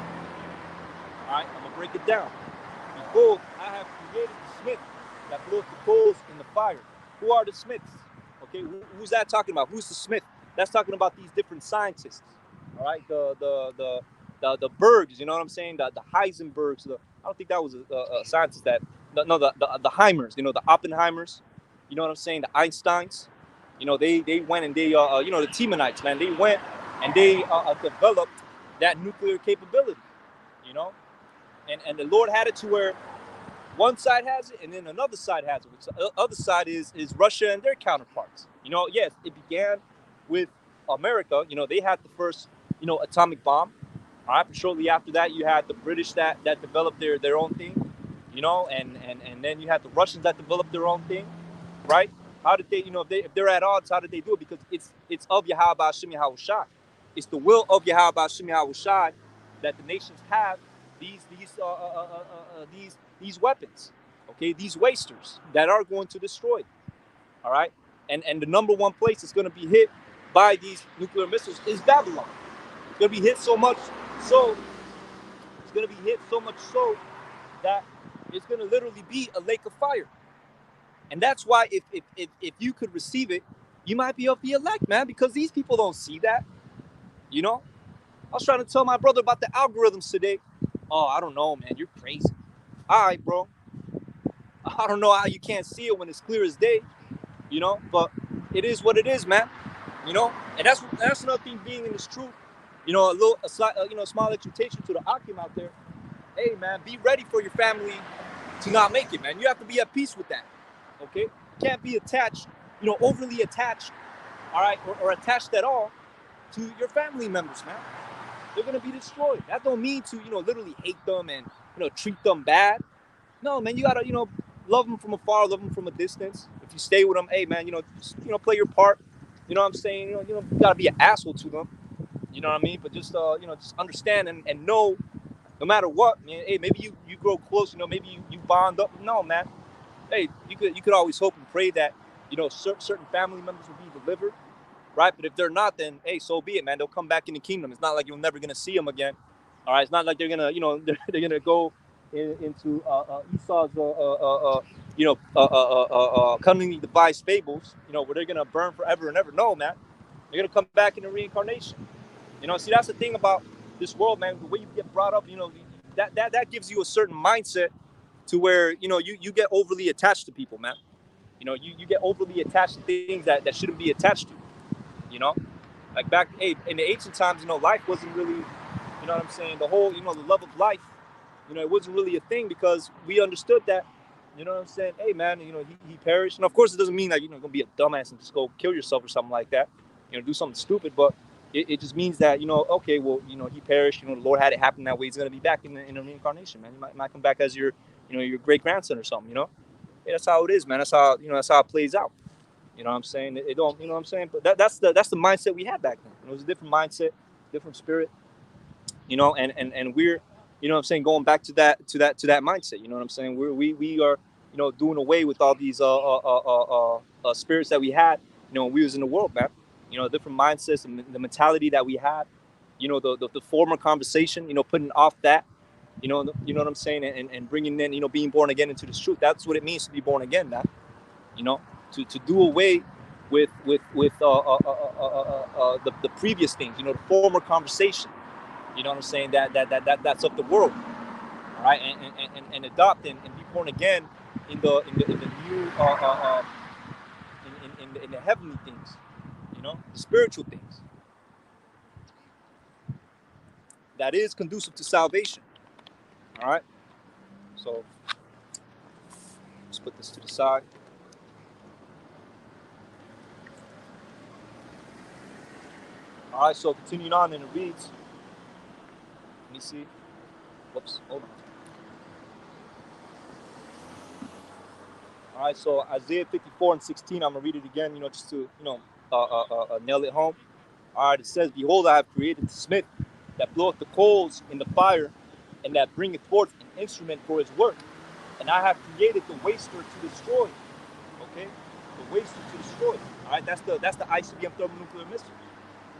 All right, I'm gonna break it down. Behold, I have created the smith that bloweth the coals in the fire. Who are the smiths? Okay, who's that talking about? Who's the smith? That's talking about these different scientists. All right, the Bergs, you know what I'm saying? The Heisenbergs. I don't think that was a scientist that. No, the Heimers. The Oppenheimers. You know what I'm saying? The Einsteins. They went and they the Tiemenites, man. They went and they developed that nuclear capability. You know, and the Lord had it to where one side has it and then another side has it, which the other side is Russia and their counterparts. Yes, it began with America. They had the first atomic bomb. All right, but shortly after that you had the British that developed their own thing. And then you had the Russians that developed their own thing, right? How did they, if they're at odds, how did they do it? Because it's of Yahweh Hashem Yahushai. It's the will of Yahweh Hashem Yahushai that the nations have these weapons, okay, these wasters that are going to destroy. All right, and the number one place that's going to be hit by these nuclear missiles is Babylon. It's going to be hit so much so. It's going to be hit so much so that it's going to literally be a lake of fire. And that's why if you could receive it, you might be of the elect, man, because these people don't see that. I was trying to tell my brother about the algorithms today. Oh, I don't know, man. You're crazy. All right, bro. I don't know how you can't see it when it's clear as day, but it is what it is, man. And that's another thing being in this truth. A small exhortation to the Akim out there. Hey, man, be ready for your family to not make it, man. You have to be at peace with that, okay? You can't be attached, overly attached, all right, or attached at all to your family members, man. They're going to be destroyed. That don't mean to, literally hate them and, treat them bad. No, man, you got to, love them from afar, love them from a distance. If you stay with them, hey, man, just, play your part. You know what I'm saying? You got to be an asshole to them. You know what I mean? But just, just understand and know, no matter what, man, hey, maybe you grow close, maybe you bond up. No, man. Hey, you could always hope and pray that, certain family members will be delivered. Right, but if they're not, then hey, so be it, man. They'll come back in the kingdom. It's not like you're never gonna see them again. All right, it's not like they're gonna, they're gonna go into Esau's, cunningly devised fables, where they're gonna burn forever and ever. No, man, they're gonna come back in the reincarnation. See, that's the thing about this world, man. The way you get brought up, that gives you a certain mindset to where you get overly attached to people, man. You get overly attached to things that shouldn't be attached to. Like back in the ancient times, life wasn't really, you know what I'm saying, the whole, the love of life, it wasn't really a thing because we understood that, you know what I'm saying, hey man, he perished. And of course it doesn't mean that you're gonna be a dumbass and just go kill yourself or something like that, do something stupid, but it just means that, okay, well, he perished, the Lord had it happen that way. He's gonna be back in the reincarnation, man. He might come back as your, your great grandson or something, Yeah, that's how it is, man. That's how, that's how it plays out. You know what I'm saying? It don't, you know what I'm saying? But that's the mindset we had back then. It was a different mindset, different spirit, and we're, what I'm saying, going back to that mindset. You know what I'm saying? We are, doing away with all these spirits that we had, when we was in the world, man. Different mindsets, the mentality that we had, the former conversation, putting off that, what I'm saying, and bringing in, being born again into this truth. That's what it means to be born again, man. You know, to do away with the previous things, the former conversation. You know what I'm saying? That's of the world, all right, and adopt and be born again in the new in the heavenly things, the spiritual things that is conducive to salvation. All right, so let's put this to the side. All right, so continuing on, and it reads. Let me see. Whoops, hold on. All right, so Isaiah 54:16. I'm gonna read it again, just to nail it home. All right, it says, "Behold, I have created the smith that bloweth the coals in the fire, and that bringeth forth an instrument for his work. And I have created the waster to destroy." Okay, the waster to destroy. All right, that's the ICBM thermonuclear missile.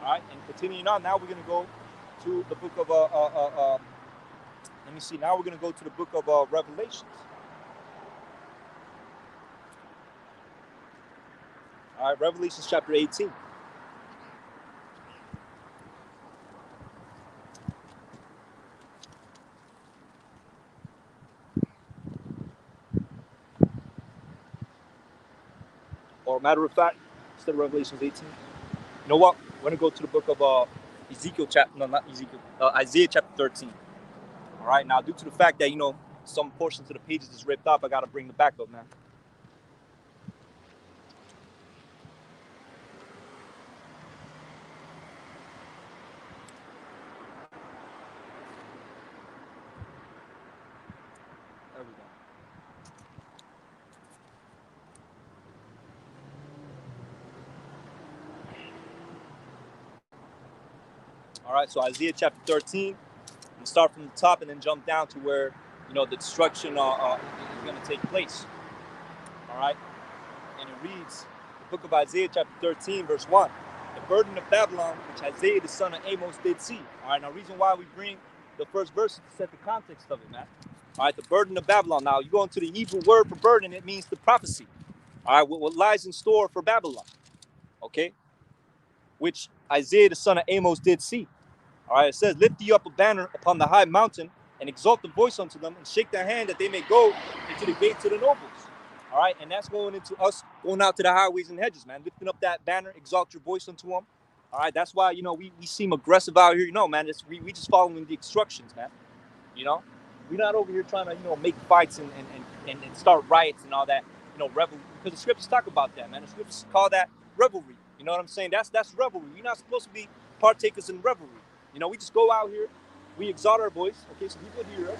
All right, and continuing on, now we're gonna go to the book of let me see. Now we're gonna go to the book of Revelations. All right, Revelations chapter 18. Or matter of fact, instead of Revelations 18, you know what? We're gonna go to the book of Ezekiel chapter, no, not Ezekiel, Isaiah chapter 13. All right, now due to the fact that some portions of the pages is ripped off, I gotta bring the backup now. There we go. All right, so Isaiah chapter 13. And start from the top and then jump down to where the destruction is going to take place. All right, and it reads, the book of Isaiah chapter 13 verse 1, the burden of Babylon, which Isaiah the son of Amos did see. All right, now reason why we bring the first verse is to set the context of it, man. All right, the burden of Babylon. Now you go into the Hebrew word for burden, it means the prophecy. All right, what lies in store for Babylon. Okay, which Isaiah the son of Amos did see. All right, it says, "Lift ye up a banner upon the high mountain, and exalt the voice unto them, and shake their hand, that they may go into the gates of the nobles." All right, and that's going into us going out to the highways and hedges, man. Lifting up that banner, exalt your voice unto them. All right, that's why we seem aggressive out here, man. We just following the instructions, man. We're not over here trying to make fights and start riots and all that, revel, because the scriptures talk about that, man. The scriptures call that revelry. You know what I'm saying? That's revelry. We're not supposed to be partakers in revelry. We just go out here, we exalt our voice, okay, so people could hear us,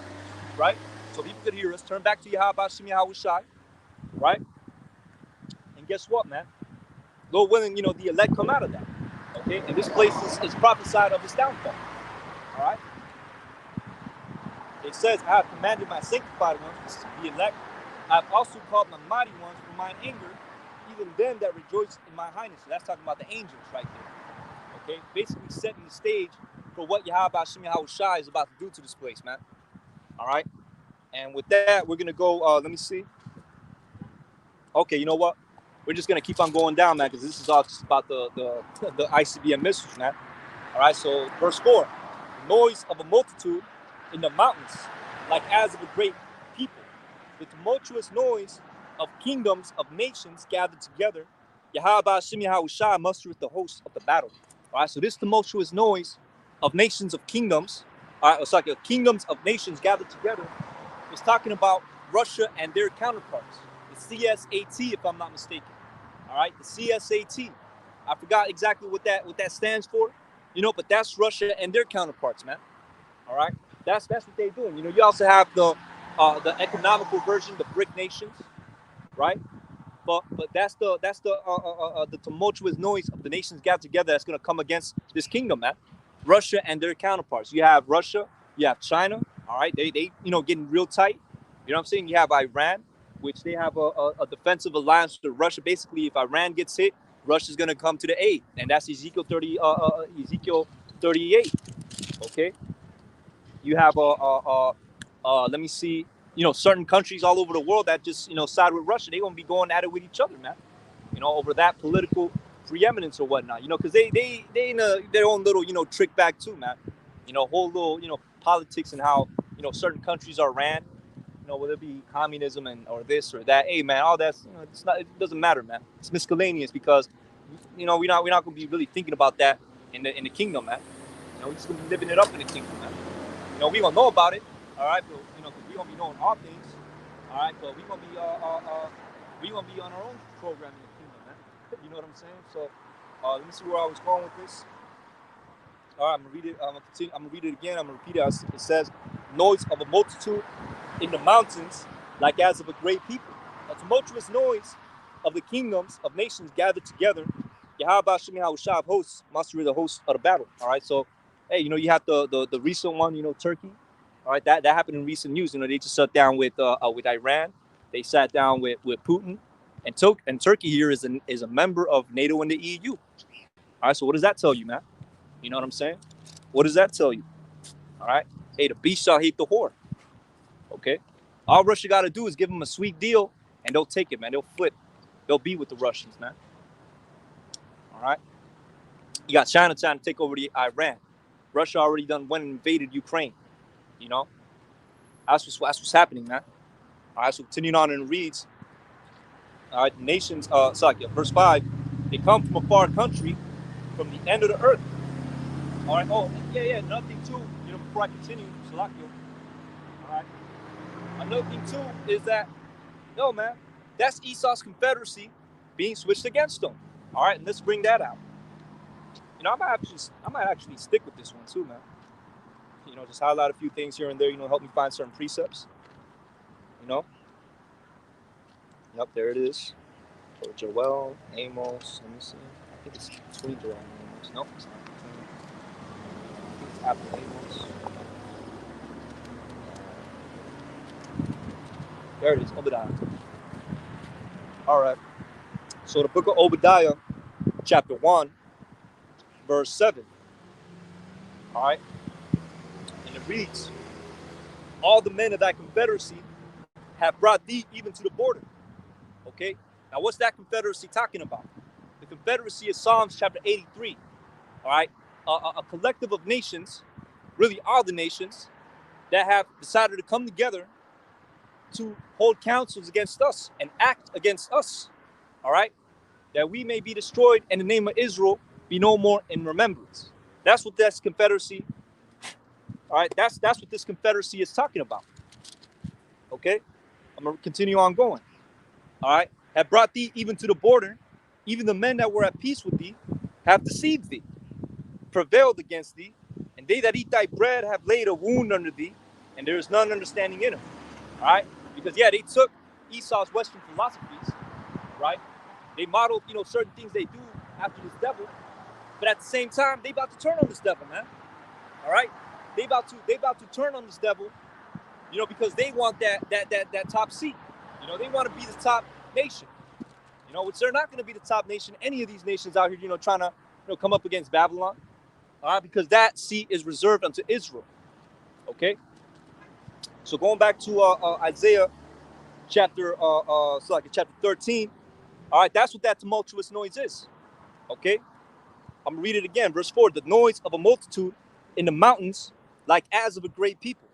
right? So people could hear us, turn back to Yahweh Shem Yahushai, right? And guess what, man? Lord willing, the elect come out of that, okay? And this place is prophesied of its downfall, all right? It says, "I have commanded my sanctified ones, the elect. I have also called my mighty ones from mine anger, even them that rejoice in my highness." So that's talking about the angels right there, okay? Basically setting the stage for what Yahweh Shem Yahushai is about to do to this place, man. All right. And with that, we're gonna go. Let me see. Okay, you know what? We're just gonna keep on going down, man, because this is all just about the ICBM missiles, man. All right. So verse 4: "Noise of a multitude in the mountains, like as of a great people, the tumultuous noise of kingdoms of nations gathered together. Yahweh Shem Yahushai mustereth the host of the battle." All right. So this tumultuous noise of nations of kingdoms, all right, it's like a kingdoms of nations gathered together. It's talking about Russia and their counterparts, the CSAT, if I'm not mistaken. All right, the CSAT. I forgot exactly what that stands for, but that's Russia and their counterparts, man. All right, that's what they're doing. You also have the economical version, the BRIC nations. right? But that's the tumultuous noise of the nations gathered together that's going to come against this kingdom, man. Russia and their counterparts. You have Russia, you have China. All right, they getting real tight. You know what I'm saying? You have Iran, which they have a defensive alliance with Russia. Basically, if Iran gets hit, Russia's going to come to the aid, and that's Ezekiel 38. Okay, you have let me see, certain countries all over the world that just side with Russia. They're gonna be going at it with each other, man. Over that political preeminence or whatnot. Because they in their own little trick bag too, man. Whole little politics and how certain countries are ran. Whether it be communism or this or that. Hey, man, all that's it's not. It doesn't matter, man. It's miscellaneous because we're not gonna be really thinking about that in the kingdom, man. We're just gonna be living it up in the kingdom, man. We gonna know about it, all right. But because we gonna be knowing all things, all right. But we gonna be on our own program in the kingdom, man. You know what I'm saying? So, let me see where I was going with this. All right, I'm gonna read it. I'm gonna continue. I'm gonna read it again. I'm gonna repeat it. It says, "Noise of a multitude in the mountains, like as of a great people. A tumultuous noise of the kingdoms of nations gathered together. Yahweh Shemi Hahushai of hosts, master the host of the battle." All right, so hey, you have the recent one, Turkey. All right, that happened in recent news. They just sat down with Iran. They sat down with Putin, and Turkey here is a member of NATO and the EU. All right, so what does that tell you, man? You know what I'm saying? What does that tell you? All right, hey, the beast shall hate the whore. Okay, all Russia got to do is give them a sweet deal, and they'll take it, man. They'll flip. They'll be with the Russians, man. All right. You got China trying to take over the Iran. Russia already went and invaded Ukraine. That's what's happening, man. All right, so continuing on in the reads. All right, nations. Verse 5. They come from a far country, from the end of the earth. All right. Oh, yeah. Another thing too. Before I continue, Salakio. All right. Another thing too is that, man, that's Esau's confederacy being switched against them. All right, and let's bring that out. I might actually stick with this one too, man. Just highlight a few things here and there. Help me find certain precepts. Yep, there it is. For Joel, Amos. Let me see. I think it's between Joel and Amos. Nope, it's not between. I think it's after Amos. There it is, Obadiah. All right. So the book of Obadiah, chapter 1, verse 7. All right. And it reads, "All the men of thy confederacy have brought thee even to the border." Okay. Now, what's that confederacy talking about? The confederacy is Psalms chapter 83. All right. A collective of nations, really all the nations, that have decided to come together to hold counsels against us and act against us. All right. That we may be destroyed and the name of Israel be no more in remembrance. That's what this confederacy, all right, that's what this confederacy is talking about. Okay, I'm gonna continue on going. All right, have brought thee even to the border, even the men that were at peace with thee have deceived thee, prevailed against thee, and they that eat thy bread have laid a wound under thee, and there is none understanding in them. All right, because they took Esau's Western philosophies, right? They modeled, certain things they do after this devil, but at the same time, they about to turn on this devil, man. All right, they about to turn on this devil, because they want that top seat. They want to be the top nation. Which they're not going to be the top nation. Any of these nations out here, trying to, come up against Babylon, all right, because that seat is reserved unto Israel. Okay. So going back to Isaiah chapter 13. All right, that's what that tumultuous noise is. Okay. I'm going to read it again. Verse 4, "The noise of a multitude in the mountains, like as of a great people.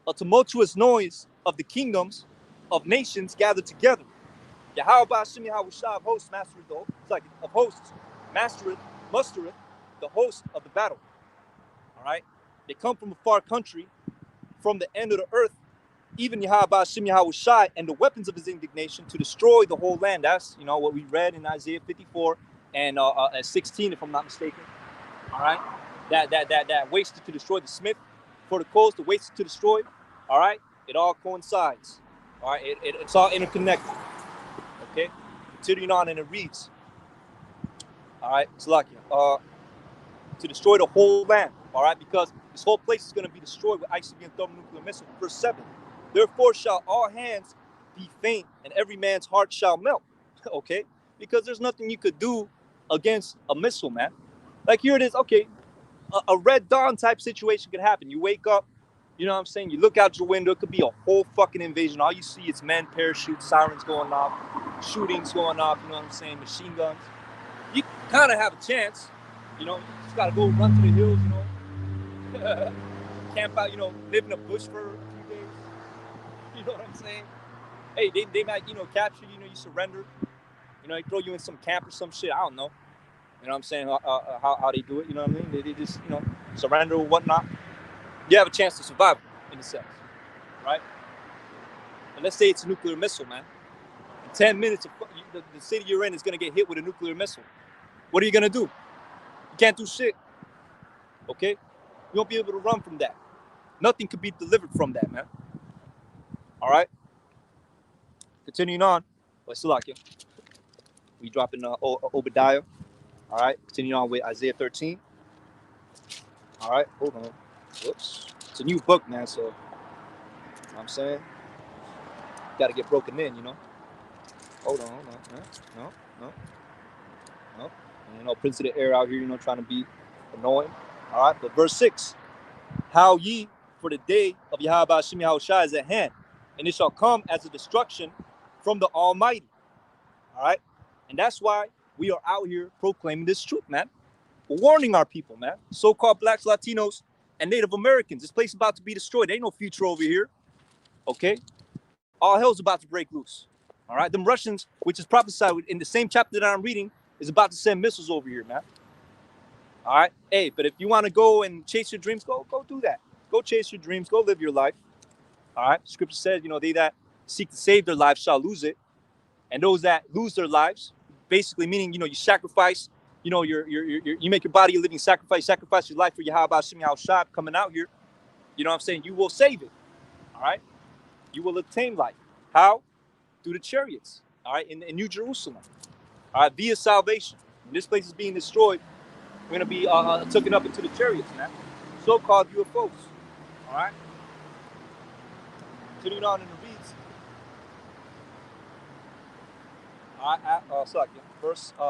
A tumultuous noise of the kingdoms of nations gathered together. Yahweh Shemi Hahushai of hosts, mustereth the host of the battle." All right? They come from a far country, from the end of the earth, even Yahweh Shemi Hahushai, and the weapons of his indignation to destroy the whole land. That's, what we read in Isaiah 54 and 16, if I'm not mistaken. All right? That wasted to destroy the smith for the coals, the wasted to destroy. All right? It all coincides. All right? It's all interconnected. Okay, continuing on, and it reads, all right, Salakia, to destroy the whole land, all right, because this whole place is going to be destroyed with ICBM thermonuclear missile. Verse 7, therefore shall all hands be faint, and every man's heart shall melt. Okay, because there's nothing you could do against a missile, man. Like here it is, okay, a red dawn type situation could happen. You wake up, you know what I'm saying? You look out your window, it could be a whole fucking invasion. All you see is men, parachutes, sirens going off, shootings going off, you know what I'm saying? Machine guns. You kind of have a chance, you know, you just gotta go run to the hills, you know, camp out, you know, live in a bush for a few days. You know what I'm saying? Hey, they might, you know, capture you, you know, you surrender. You know, they throw you in some camp or some shit. I don't know. You know what I'm saying? How they do it, you know what I mean? They just, you know, surrender or whatnot. You have a chance to survive, in a sense, right? And let's say it's a nuclear missile, man. In 10 minutes, the city you're in is going to get hit with a nuclear missile. What are you going to do? You can't do shit, okay? You won't be able to run from that. Nothing could be delivered from that, man. All right? Continuing on. Let's look here. We dropping Obadiah. All right? Continuing on with Isaiah 13. All right? Hold on. Whoops. It's a new book, man, so, you know what I'm saying? Got to get broken in, you know? Hold on. No. You know, Prince of the Air out here, you know, trying to be annoying. All right, but verse 6. How ye, for the day of Yahweh Hashem Yahushua is at hand, and it shall come as a destruction from the Almighty. All right? And that's why we are out here proclaiming this truth, man. We're warning our people, man. So-called blacks, Latinos, and Native Americans. This place is about to be destroyed. There ain't no future over here. Okay? All hell's about to break loose. All right? Them Russians, which is prophesied in the same chapter that I'm reading, is about to send missiles over here, man. All right? Hey, but if you want to go and chase your dreams, go do that. Go chase your dreams. Go live your life. All right? Scripture says, you know, they that seek to save their lives shall lose it. And those that lose their lives, basically meaning, you know, you sacrifice, you know, you make your body a living sacrifice your life for Yahweh Hashem Yahushua coming out here. You know what I'm saying? You will save it. All right? You will obtain life. How? Through the chariots. All right? In New Jerusalem. All right? Via salvation. When this place is being destroyed, we're going to be taken up into the chariots, man. So-called UFOs. All right? Continuing on in the reads. All right,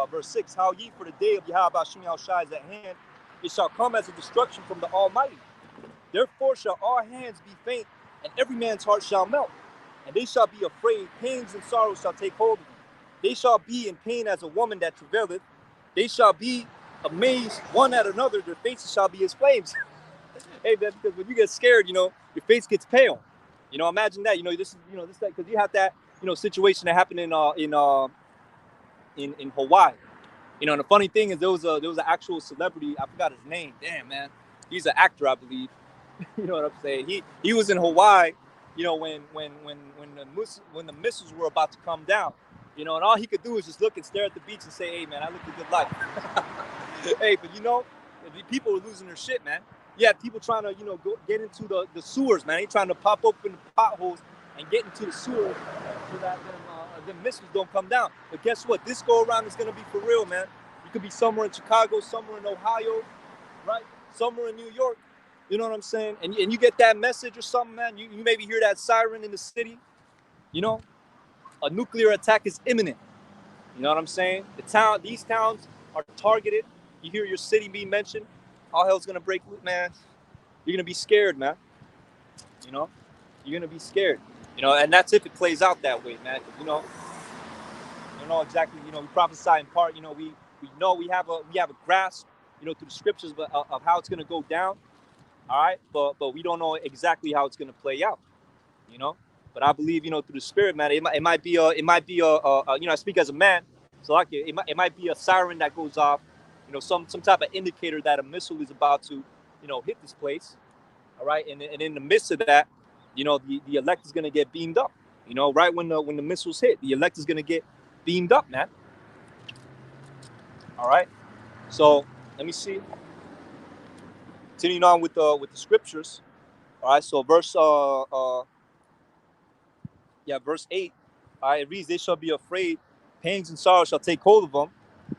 verse 6. How ye, for the day of Yahweh Hashem Yahushua is at hand, it shall come as a destruction from the Almighty. Therefore shall all hands be faint, and every man's heart shall melt. And they shall be afraid, pains and sorrows shall take hold of them. They shall be in pain as a woman that travaileth. They shall be amazed one at another, their faces shall be as flames. Hey, man, because when you get scared, you know, your face gets pale. You know, imagine that. You know, this is, you know, this because you have that, you know, situation that happened in Hawaii. You know, and the funny thing is there was an actual celebrity. I forgot his name. Damn, man, he's an actor, I believe. You know what I'm saying? He was in Hawaii. You know, when the missiles were about to come down. You know, and all he could do is just look and stare at the beach and say, "Hey, man, I lived a good life." Hey, but you know, people were losing their shit, man. Yeah, people trying to, you know, get into the sewers, man. They trying to pop open the potholes and get into the sewers so that the missiles don't come down. But guess what? This go around is gonna be for real, man. You could be somewhere in Chicago, somewhere in Ohio, right? Somewhere in New York. You know what I'm saying? And you get that message or something, man. You maybe hear that siren in the city. You know, a nuclear attack is imminent. You know what I'm saying? These towns are targeted. You hear your city being mentioned, all hell's gonna break loose, man. You're gonna be scared, man. You know, you're gonna be scared. You know, and that's if it plays out that way, man. You know exactly. You know, we prophesy in part. You know, we know we have a grasp, you know, through the scriptures, but of how it's gonna go down. All right, but we don't know exactly how it's gonna play out. You know, but I believe, you know, through the Spirit, man, it might be you know, I speak as a man, so like it might be a siren that goes off, you know, some type of indicator that a missile is about to, you know, hit this place. All right, and in the midst of that, you know, the elect is gonna get beamed up. You know, right when the missiles hit, the elect is gonna get beamed up, man. All right, so let me see. Continuing on with the scriptures. All right, so verse 8. All right, it reads, "They shall be afraid, Pains and sorrow shall take hold of them.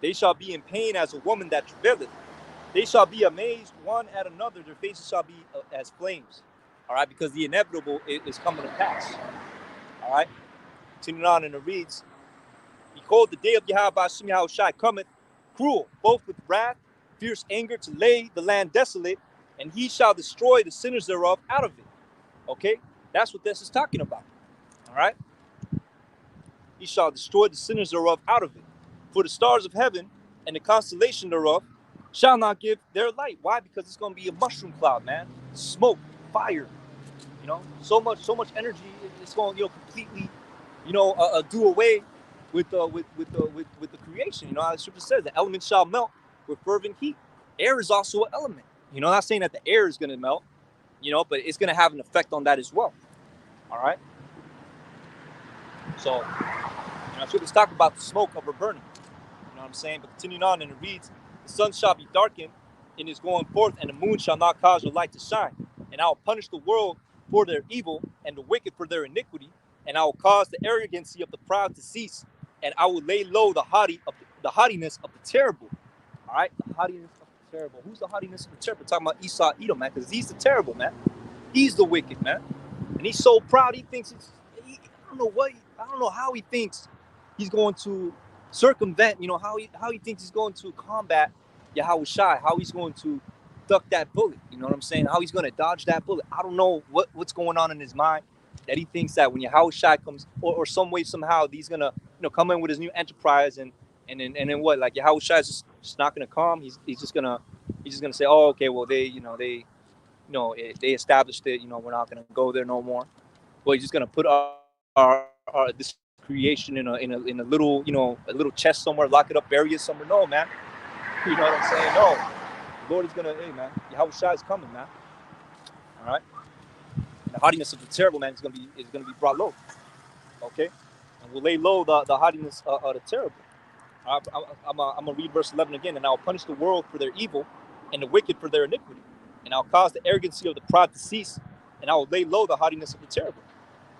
They shall be in pain as a woman that travaileth. They shall be amazed one at another. Their faces shall be as flames. All right, because the inevitable is coming to pass. All right, continuing on, and it reads, Behold, the day of Yahweh Hashem Yahushai cometh, cruel, both with wrath, fierce anger, to lay the land desolate, and he shall destroy the sinners thereof out of it. Okay, that's what this is talking about. All right, he shall destroy the sinners thereof out of it. For the stars of heaven and the constellation thereof shall not give their light. Why? Because it's going to be a mushroom cloud, man. Smoke, fire, so much energy. It's going to, completely, do away with the creation. As the scripture says, the elements shall melt with fervent heat. Air is also an element. Not saying that the air is going to melt, but it's going to have an effect on that as well. All right. So, scriptures talk about the smoke of her burning. You know what I'm saying? But continuing on, and it reads, the sun shall be darkened in his going forth, and the moon shall not cause her light to shine. And I will punish the world for their evil, and the wicked for their iniquity. And I will cause the arrogancy of the proud to cease, and I will lay low the haughtiness of the terrible. All right, the haughtiness of the terrible. Who's the haughtiness of the terrible? We're talking about Esau, Edom, man, because he's the terrible, man. He's the wicked, man, and he's so proud. He thinks I don't know how he thinks he's going to circumvent. How he thinks he's going to combat Yahweh Shai. How he's going to duck that bullet. You know what I'm saying? How he's going to dodge that bullet. I don't know what's going on in his mind that he thinks that when Yahweh Shai comes, or some way somehow he's gonna come in with his new enterprise and then what? Like Yahweh Shai is just not gonna come. He's just gonna say, oh, okay, well they established it. We're not gonna go there no more. Well, he's just gonna put our this creation in a little a little chest somewhere, lock it up, bury it somewhere. No, man. You know what I'm saying? No. The Lord is gonna, hey man, Yahweh Shai is coming, man. All right. And the haughtiness of the terrible man is gonna be brought low. Okay. And we'll lay low the haughtiness of the terrible. I'm gonna read verse 11 again. And I will punish the world for their evil, and the wicked for their iniquity. And I'll cause the arrogancy of the proud to cease, and I will lay low the haughtiness of the terrible.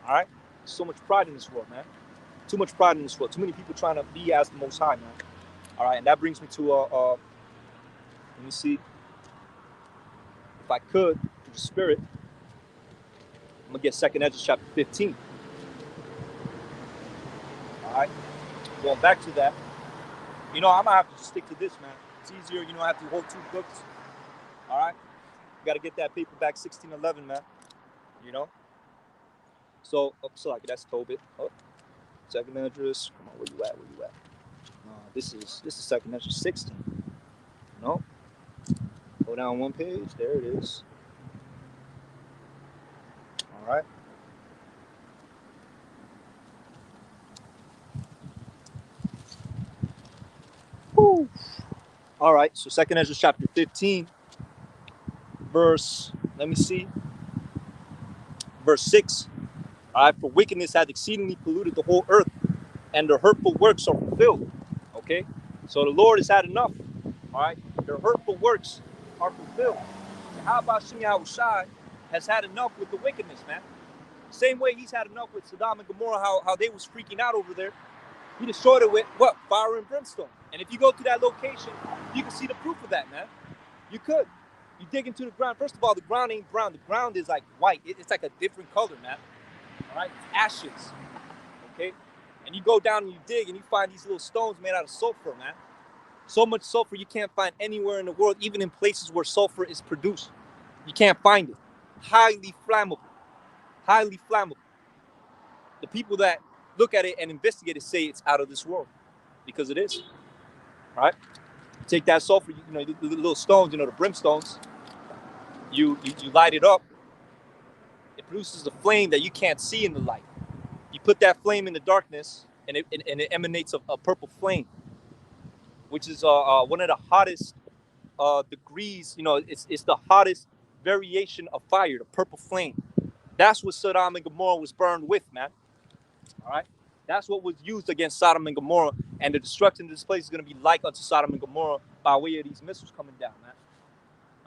All right. So much pride in this world, man. Too much pride in this world. Too many people trying to be as the Most High, man. All right. And that brings me to let me see if I could through the Spirit. I'm gonna get 2nd Ezra chapter 15. All right. Going back to that. I'm gonna have to just stick to this, man. It's easier, I have to hold two books. All right. You gotta get that paperback 1611, man. So like that's Tobit. Oh, 2nd Esdras. Come on, where you at? This is 2nd Esdras 16. No. Go down one page. There it is. All right. Woo. All right. So 2nd Esdras chapter 15, verse. Let me see. Verse 6. All right. For wickedness hath exceedingly polluted the whole earth, and their hurtful works are fulfilled. Okay. So the Lord has had enough. All right. Their hurtful works are fulfilled. And how about Shem Yahushai has had enough with the wickedness, man? Same way he's had enough with Sodom and Gomorrah, how they was freaking out over there. He destroyed it with what? Fire and brimstone. And if you go to that location, you can see the proof of that, man. You could. You dig into the ground. First of all, the ground ain't brown. The ground is like white. It's like a different color, man. All right? It's ashes. Okay? And you go down and you dig and you find these little stones made out of sulfur, man. So much sulfur you can't find anywhere in the world, even in places where sulfur is produced. You can't find it. Highly flammable. Highly flammable. The people that look at it and investigate it say it's out of this world, because it is. All right? Take that sulfur, the little stones, the brimstones. You light it up. It produces a flame that you can't see in the light. You put that flame in the darkness, and it emanates a purple flame, which is one of the hottest degrees. It's the hottest variation of fire, the purple flame. That's what Sodom and Gomorrah was burned with, man. All right? That's what was used against Sodom and Gomorrah, and the destruction of this place is going to be like unto Sodom and Gomorrah by way of these missiles coming down, man.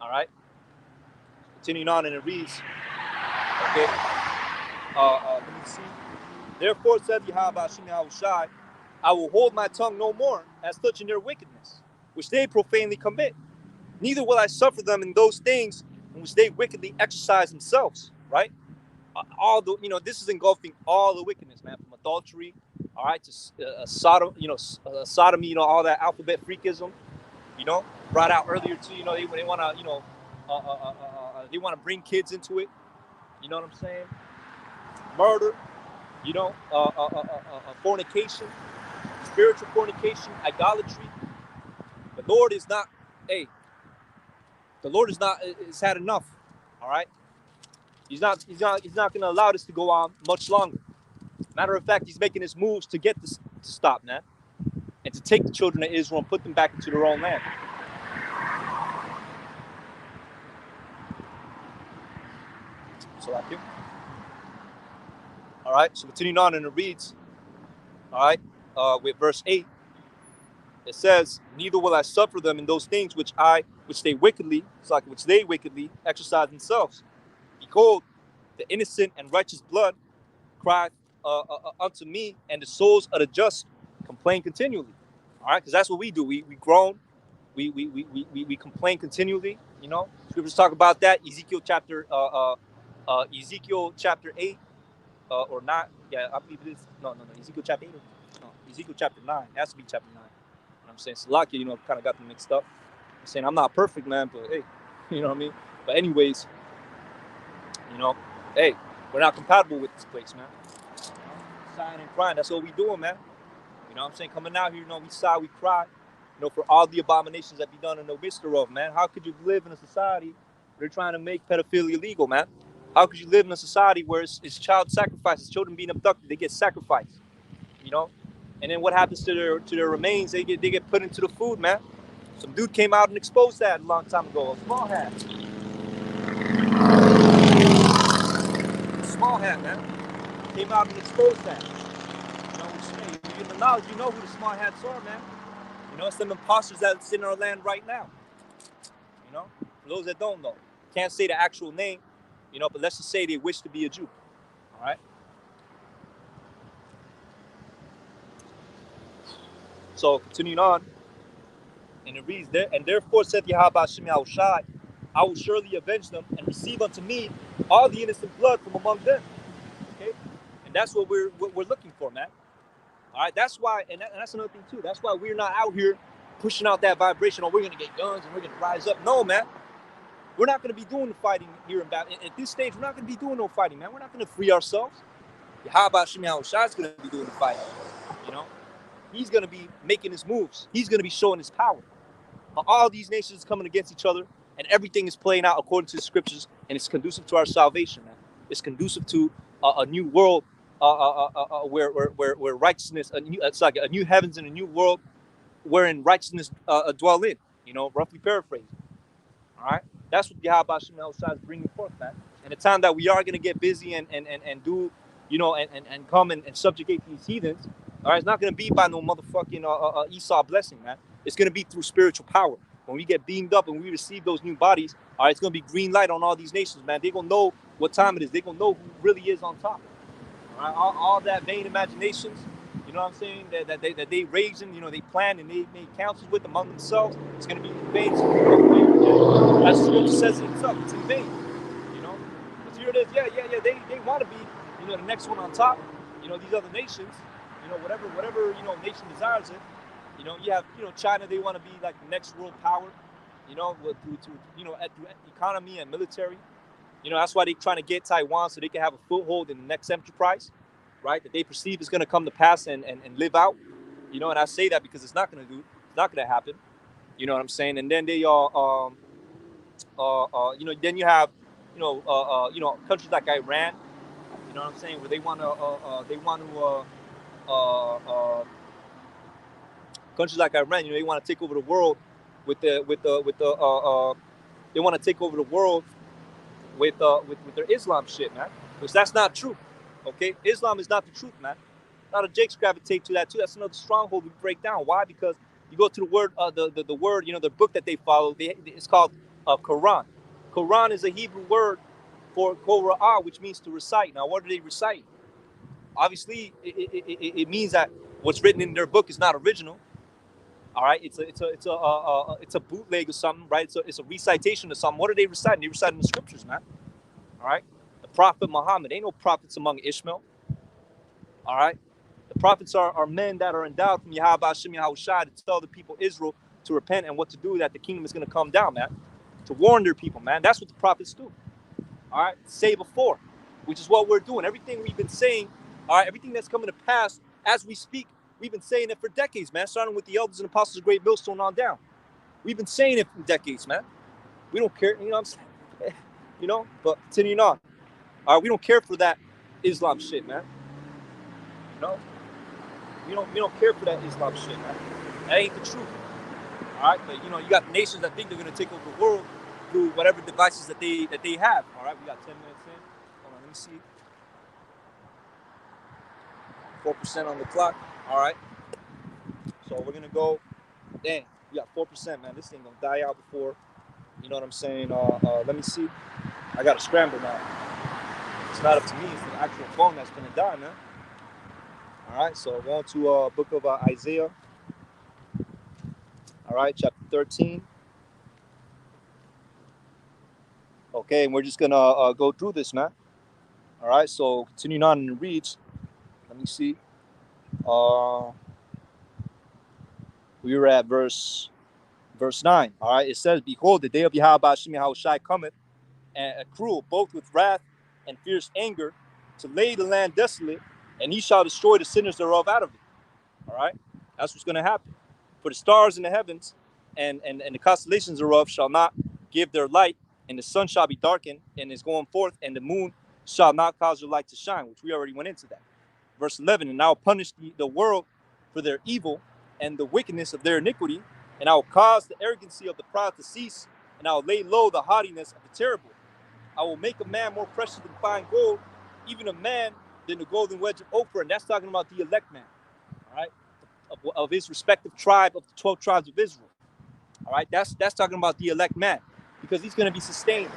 All right? Continuing on, and it reads, okay, let me see. Therefore said Yahweh Hashem Yahushai, I will hold my tongue no more as touching their wickedness, which they profanely commit. Neither will I suffer them in those things in which they wickedly exercise themselves. Right? All the this is engulfing all the wickedness, man, from adultery, all right, to Sodom, sodomy, all that alphabet freakism, brought out earlier too. They want to, they want to bring kids into it. You know what I'm saying? Murder, fornication, spiritual fornication, idolatry. The Lord is not, hey, the Lord is not, has had enough. All right, He's not going to allow this to go on much longer. Matter of fact, He's making His moves to get this to stop, man, and to take the children of Israel and put them back into their own land. So like you. All right. So continuing on, and it reads, all right, with verse 8. It says, "Neither will I suffer them in those things which they wickedly, which they wickedly exercise themselves. Behold, the innocent and righteous blood cry unto me, and the souls of the just complain continually." All right, because that's what we do. We groan, we complain continually. Scriptures talk about that. Ezekiel chapter 8, or not? Yeah, I believe it is. No. Ezekiel chapter 8. No, Ezekiel chapter 9. It has to be chapter 9. I'm saying Salakia, kind of got them mixed up. I'm saying I'm not perfect, man, but hey, you know what I mean? But anyways, hey, we're not compatible with this place, man. Sighing and crying, that's what we doing, man. You know what I'm saying? Coming out here, we sigh, we cry, for all the abominations that be done in the midst thereof, man. How could you live in a society where they're trying to make pedophilia illegal, man? How could you live in a society where it's child sacrifices, children being abducted, they get sacrificed, And then what happens to their remains? They get put into the food, man. Some dude came out and exposed that a long time ago. A small hat, man. Came out and exposed that. In the knowledge, who the small hats are, man. It's them imposters that's in our land right now. For those that don't know, can't say the actual name, but let's just say they wish to be a Jew. All right. So continuing on, and it reads there, and therefore saith Yahweh Hashem Yahushai, I will surely avenge them and receive unto me all the innocent blood from among them. Okay, and that's what we're looking for, man. All right, that's why, and that's another thing too. That's why we're not out here pushing out that vibration. Oh, we're gonna get guns and we're gonna rise up. No, man, we're not gonna be doing the fighting here in Babylon. At this stage, we're not gonna be doing no fighting, man. We're not gonna free ourselves. Yahweh Hashem Yahushai is gonna be doing the fighting. He's gonna be making his moves. He's gonna be showing his power. All these nations coming against each other, and everything is playing out according to the scriptures, and it's conducive to our salvation, man. It's conducive to a new world, where righteousness, it's like a new heavens and a new world wherein righteousness dwell in. Roughly paraphrased. All right, that's what Yahweh Hashem is bringing forth, man. And the time that we are gonna get busy and do, and come and subjugate these heathens. All right, it's not gonna be by no motherfucking Esau blessing, man. It's gonna be through spiritual power. When we get beamed up and we receive those new bodies, all right, it's gonna be green light on all these nations, man. They're gonna know what time it is. They're gonna know who really is on top. All right, all that vain imaginations, you know what I'm saying, that they raising, they plan and they make counsels with among themselves. It's gonna be in vain. As the scripture says it itself, it's in vain. But here it is, yeah. They want to be, the next one on top. These other nations, whatever nation desires it. You have China. They want to be like the next world power. Through economy and military. That's why they're trying to get Taiwan so they can have a foothold in the next enterprise, right? That they perceive is going to come to pass and live out. And I say that because it's not going to happen. You know what I'm saying? And then they then you have, countries like Iran. You know what I'm saying? Where they want to countries like Iran. They want to take over the world they want to take over the world with their Islam shit, man. Because that's not true. Okay, Islam is not the truth, man. A lot of Jakes gravitate to that too. That's another stronghold we break down. Why? Because you go to the word, the word, the book that they follow. It's called Quran. Quran is a Hebrew word for Korah, which means to recite. Now, what do they recite? Obviously, it means that what's written in their book is not original. All right, it's a bootleg or something, right? It's a recitation of something. What are they reciting? They reciting the scriptures, man. All right, the prophet Muhammad. Ain't no prophets among Ishmael. All right, the prophets are men that are endowed from Yahweh Hashem Yahushua to tell the people Israel to repent and what to do, that the kingdom is going to come down, man. To warn their people, man. That's what the prophets do. All right, say before, which is what we're doing. Everything we've been saying, all right, everything that's coming to pass as we speak, we've been saying it for decades, man. Starting with the elders and apostles of Great Millstone on down. We've been saying it for decades, man. We don't care, you know what I'm saying? You know, but continuing on. All right, we don't care for that Islam shit, man. You know, we don't care for that Islam shit, man. That ain't the truth. All right, but you know, you got nations that think they're gonna take over the world through whatever devices that they have. All right, we got 10 minutes in. Hold on, let me see. 4% on the clock. All right, so we're gonna go. Dang, we got 4%, man. This thing gonna die out before. You know what I'm saying? Let me see. I gotta scramble now. It's not up to me. It's the actual phone that's gonna die, man. All right, so we're going to book of Isaiah. All right, chapter 13. Okay, and we're just gonna go through this, man. All right, so continuing on in the reads. Let me see. We were at verse 9. All right, it says, "Behold, the day of Yahweh Hashem Yahushai cometh, and cruel, both with wrath and fierce anger, to lay the land desolate, and he shall destroy the sinners thereof out of it." All right, that's what's gonna happen. For the stars in the heavens and the constellations thereof shall not give their light, and the sun shall be darkened and is going forth, and the moon shall not cause their light to shine, which we already went into that. Verse 11, "And I will punish the world for their evil and the wickedness of their iniquity, and I will cause the arrogancy of the proud to cease, and I will lay low the haughtiness of the terrible. I will make a man more precious than fine gold, even a man than the golden wedge of Ophir." And that's talking about the elect man, all right, of his respective tribe of the 12 tribes of Israel. All right, that's talking about the elect man, because he's going to be sustained.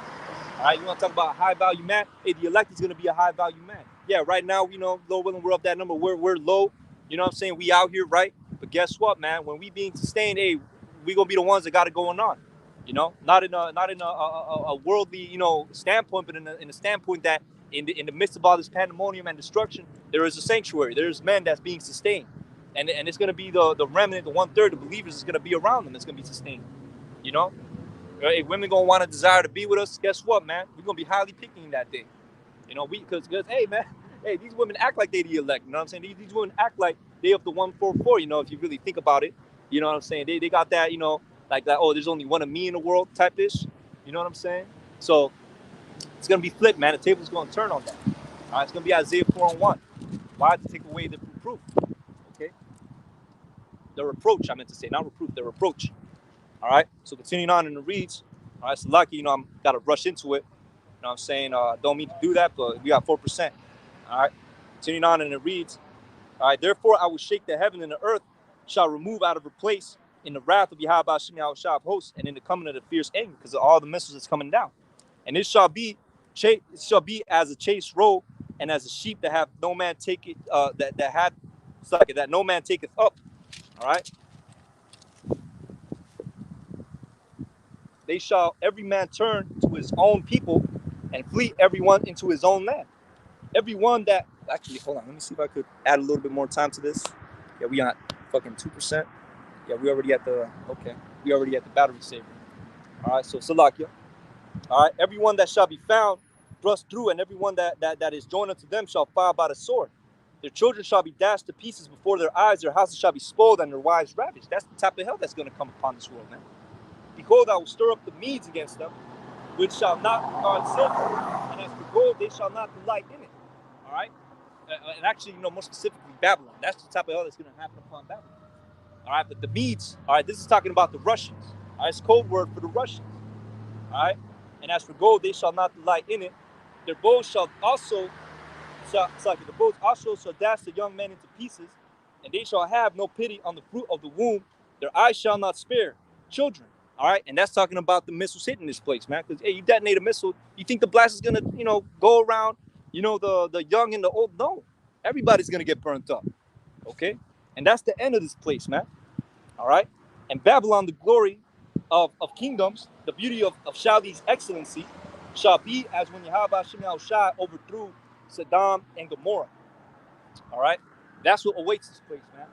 All right, you want to talk about a high value man? Hey, the elect is going to be a high value man. Yeah, right now, you know, Lord willing, we're up that number. We're low. You know what I'm saying? We out here, right? But guess what, man? When we being sustained, hey, we gonna be the ones that got it going on. You know, not in a worldly, you know, standpoint, but in a standpoint that in the midst of all this pandemonium and destruction, there is a sanctuary. There's men that's being sustained, and it's gonna be the remnant, the 1/3 of believers is gonna be around them. It's gonna be sustained. You know, if women gonna want to desire to be with us, guess what, man? We're gonna be highly picking that day. You know, because hey, man, hey, these women act like they the elect. You know what I'm saying? These women act like they of the 144. You know, if you really think about it, you know what I'm saying? They got that, you know, like that. Oh, there's only one of me in the world type ish. You know what I'm saying? So it's gonna be flipped, man. The table's gonna turn on that. All right, it's gonna be Isaiah 4:1. Why? To take away the reproof. Okay, the reproach. I meant to say, not reproof, the reproach. All right. So continuing on in the reads. All right, so lucky, you know, I'm gotta rush into it. You know what I'm saying? Don't mean to do that, but we got 4%. All right. Continuing on in the reads. All right. "Therefore I will shake the heaven, and the earth shall remove out of her place in the wrath of Yahweh Hashem Yahushua of hosts, and in the coming of the fierce anger, because of all the missiles that's coming down. And it shall be as a chased roe, and as a sheep that have no man take it, that no man taketh up." All right. "They shall every man turn to his own people, and flee everyone into his own land." Everyone that actually, hold on, let me see if I could add a little bit more time to this. Yeah, we got fucking 2%. Yeah, we already at the battery saver. All right, so Salakia. All right, "Everyone that shall be found thrust through, and everyone that is joined unto them shall fall by the sword. Their children shall be dashed to pieces before their eyes. Their houses shall be spoiled, and their wives ravished." That's the type of hell that's going to come upon this world, man. "Behold, I will stir up the Medes against them, which shall not regard silver, and as for gold, they shall not delight in it." All right, and actually, you know, more specifically, Babylon. That's the type of hell that's going to happen upon Babylon. All right, but the Medes. All right, this is talking about the Russians. All right, it's code word for the Russians. All right, "And as for gold, they shall not delight in it. Their bows the bows also shall dash the young men into pieces, and they shall have no pity on the fruit of the womb. Their eyes shall not spare children." All right, and that's talking about the missiles hitting this place, man. Because hey, you detonate a missile, you think the blast is gonna, you know, go around, you know, the young and the old? No, everybody's gonna get burnt up. Okay, And that's the end of this place, man. All right? And Babylon, the glory of kingdoms, the beauty of Shali's excellency, shall be as when Yahweh Shem Shai overthrew Saddam and Gomorrah. All right? That's what awaits this place, man.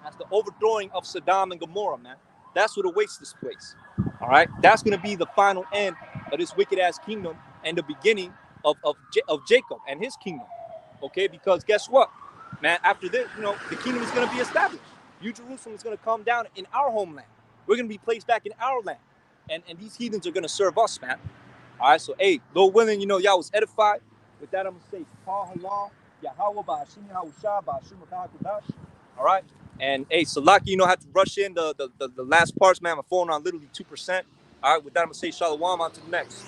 That's the overthrowing of Saddam and Gomorrah, man. That's what awaits this place. All right? That's going to be the final end of this wicked ass kingdom and the beginning of Jacob and his kingdom. Okay? Because guess what? Man, after this, the kingdom is going to be established. New Jerusalem is going to come down in our homeland. We're going to be placed back in our land. And these heathens are going to serve us, man. All right? So, hey, Lord willing, y'all was edified. With that, I'm going to say, Paul Halal, Yahweh, Ba'ashim Yahushua, Ba'ashim Kodash. All right? And, hey, Salaki, I have to rush in the last parts, man. My phone on literally 2%. All right? With that, I'm going to say, Shalom, on to the next.